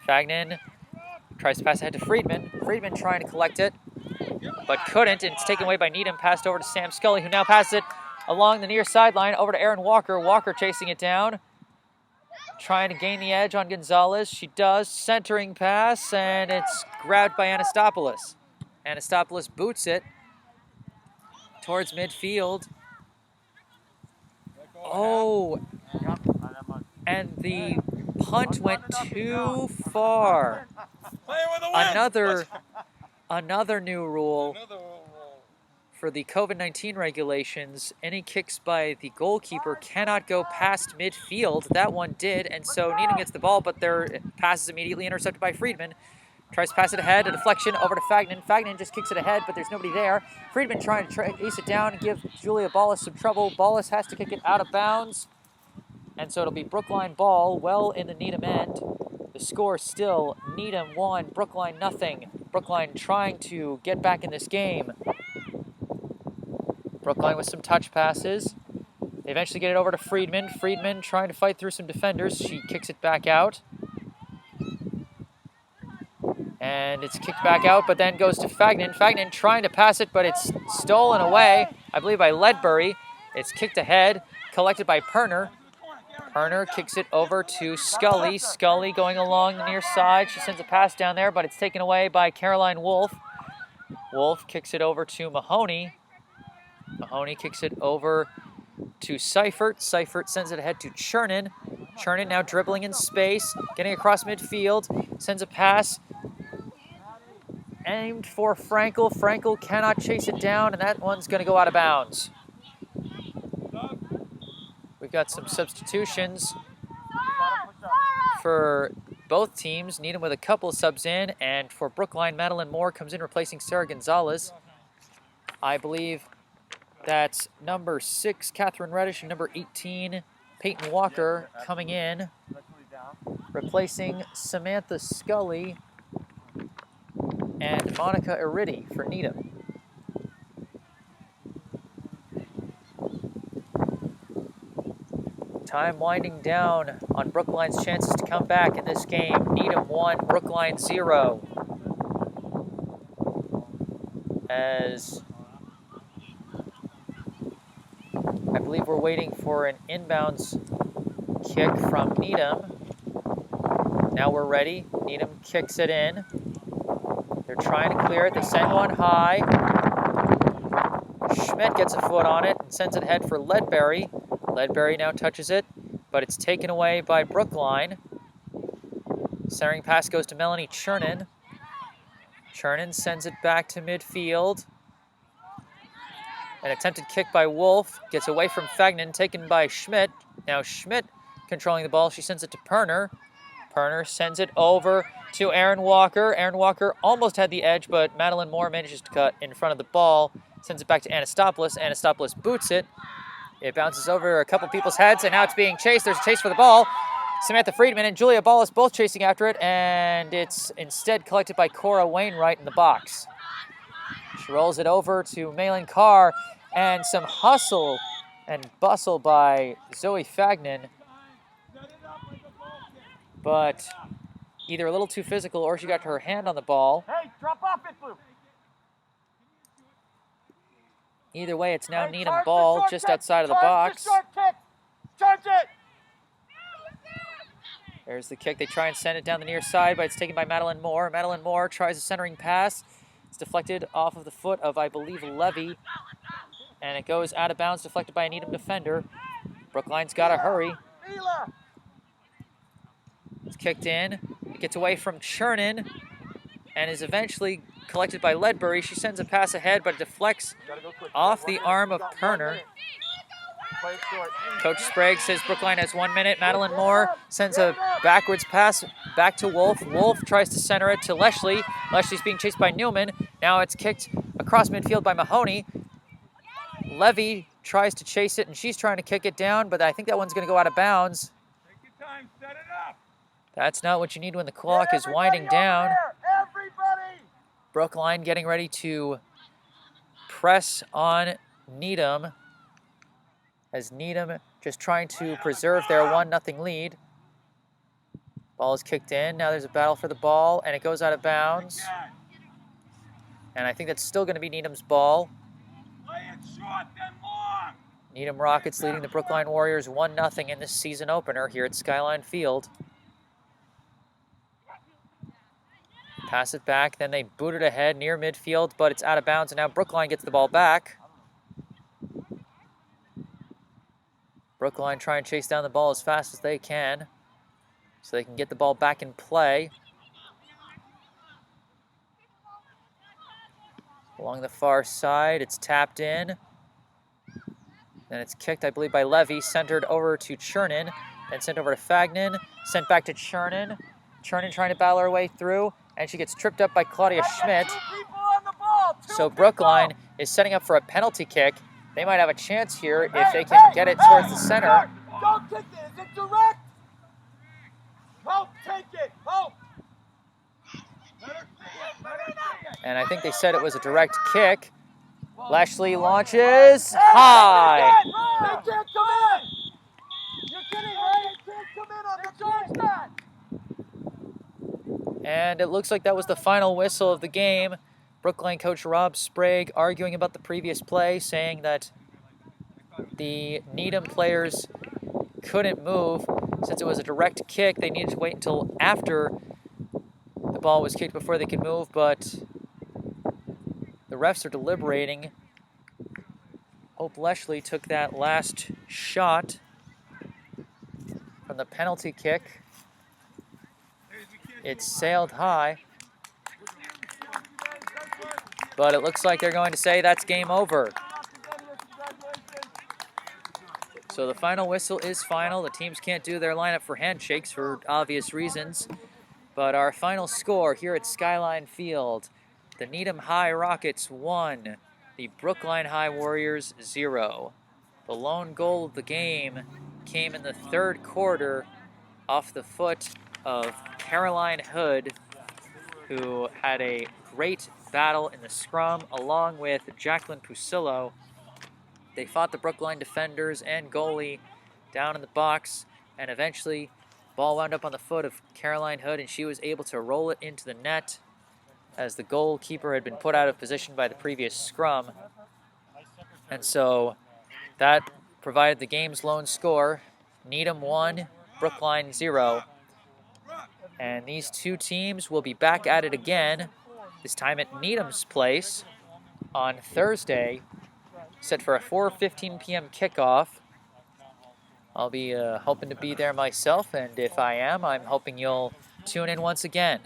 Fagnan tries to pass ahead to Friedman. Friedman trying to collect it, but couldn't, and it's taken away by Needham. Passed over to Sam Scully, who now passes it along the near sideline over to Erin Walker. Walker chasing it down, trying to gain the edge on Gonzalez. She does. Centering pass, and it's grabbed by Anastopoulos. Anastopoulos boots it towards midfield. Oh, and the punt went too far. Another new rule for the COVID-19 regulations. Any kicks by the goalkeeper cannot go past midfield. That one did, and so Needham gets the ball, but their pass is immediately intercepted by Friedman. Tries to pass it ahead, a deflection over to Fagnan. Fagnan just kicks it ahead, but there's nobody there. Friedman trying to ace it down and give Julia Ballas some trouble. Ballas has to kick it out of bounds, and so it'll be Brookline ball well in the Needham end. The score still Needham 1, Brookline nothing. Brookline trying to get back in this game. Brookline with some touch passes. They eventually get it over to Friedman. Friedman trying to fight through some defenders. She kicks it back out. And it's kicked back out, but then goes to Fagnan. Fagnan trying to pass it, but it's stolen away, I believe, by Ledbury. It's kicked ahead, collected by Perner. Perner kicks it over to Scully. Scully going along the near side. She sends a pass down there, but it's taken away by Caroline Wolf. Wolf kicks it over to Mahoney. Mahoney kicks it over to Seifert. Seifert sends it ahead to Chernin. Chernin now dribbling in space, getting across midfield, sends a pass aimed for Frankel. Frankel cannot chase it down, and that one's going to go out of bounds. We've got some substitutions for both teams. Needham with a couple of subs in, and for Brookline, Madeline Moore comes in replacing Sarah Gonzalez. I believe that's number 6, Catherine Reddish, and number 18, Peyton Walker, coming in, replacing Samantha Scully and Monica Iridi for Needham. Time winding down on Brookline's chances to come back in this game. Needham 1, Brookline 0. As I believe we're waiting for an inbounds kick from Needham. Now we're ready. Needham kicks it in. They're trying to clear it. They send one high. Schmidt gets a foot on it and sends it ahead for Ledbury. Ledbury now touches it, but it's taken away by Brookline. Centering pass goes to Melanie Chernin. Chernin sends it back to midfield. An attempted kick by Wolf. Gets away from Fagnan, taken by Schmidt. Now Schmidt controlling the ball. She sends it to Perner. Perner sends it over to Aaron Walker. Aaron Walker almost had the edge, but Madeline Moore manages to cut in front of the ball. Sends it back to Anastopoulos. Anastopoulos boots it. It bounces over a couple people's heads, and now it's being chased. There's a chase for the ball. Samantha Friedman and Julia Ballas both chasing after it, and it's instead collected by Cora Wainwright in the box. She rolls it over to Malin Carr, and some hustle and bustle by Zoe Fagnan, but either a little too physical or she got her hand on the ball. Hey, drop off it, Blue. Either way, it's now Hey, Needham charge the ball short just kick. outside of the Charge box. the short kick. Charge it. There's the kick. They try and send it down the near side, but it's taken by Madeline Moore. Madeline Moore tries a centering pass. It's deflected off of the foot of, I believe, Levy. And it goes out of bounds, deflected by a Needham defender. Brookline's got to hurry. Mila. It's kicked in. It gets away from Chernin and is eventually collected by Ledbury. She sends a pass ahead, but it deflects Gotta go quick. off the 1 minute. arm You of got 1 Perner. minute. Play it short. Coach Sprague says Brookline has 1 minute. Madeline Moore sends a backwards pass back to Wolf. Wolf tries to center it to Leslie. Leslie's being chased by Newman. Now it's kicked across midfield by Mahoney. Levy tries to chase it, and she's trying to kick it down, but I think that one's going to go out of bounds. Take your time, set it up. That's not what you need when the clock Get is winding everybody over down. there. Everybody. Brookline getting ready to press on Needham, as Needham just trying to preserve their 1-0 lead. Ball is kicked in. Now there's a battle for the ball, and it goes out of bounds. And I think that's still going to be Needham's ball. Play it short, then long. Needham Rockets leading the Brookline Warriors 1-0 in this season opener here at Skyline Field. Pass it back, then they boot it ahead near midfield, but it's out of bounds, and now Brookline gets the ball back. Brookline try and chase down the ball as fast as they can so they can get the ball back in play. Along the far side, it's tapped in. Then it's kicked, I believe, by Levy, centered over to Chernin, then sent over to Fagnan, sent back to Chernin. Chernin trying to battle her way through, and she gets tripped up by Claudia Schmidt. Two people on the ball. So Brookline is setting up for a penalty kick. They might have a chance here if they can get it towards the center. Don't kick it. Is it direct? Hope, take it. Hope. Let her see it. Let her see it. And I think they said it was a direct kick. Lashley launches high. They can't come in. You're kidding, right? They can't come in on the charge that. And it looks like that was the final whistle of the game. Brookline coach Rob Sprague arguing about the previous play, saying that the Needham players couldn't move. Since it was a direct kick, they needed to wait until after the ball was kicked before they could move, but the refs are deliberating. Hope Leshley took that last shot from the penalty kick. It sailed high, but it looks like they're going to say that's game over. So the final whistle is final. The teams can't do their lineup for handshakes for obvious reasons. But our final score here at Skyline Field, the Needham High Rockets 1, the Brookline High Warriors 0. The lone goal of the game came in the third quarter off the foot of Caroline Hood, who had a great battle in the scrum along with Jacqueline Pusillo. They fought the Brookline defenders and goalie down in the box, and eventually ball wound up on the foot of Caroline Hood, and she was able to roll it into the net as the goalkeeper had been put out of position by the previous scrum. And so that provided the game's lone score. Needham 1, Brookline 0. And these two teams will be back at it again, this time at Needham's place on Thursday, set for a 4:15 p.m. kickoff. I'll be hoping to be there myself, and if I am, I'm hoping you'll tune in once again.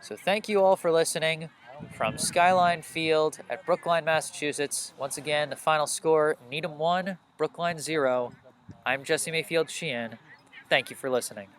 So thank you all for listening from Skyline Field at Brookline, Massachusetts. Once again, the final score, Needham 1, Brookline 0. I'm Jesse Mayfield-Sheehan. Thank you for listening.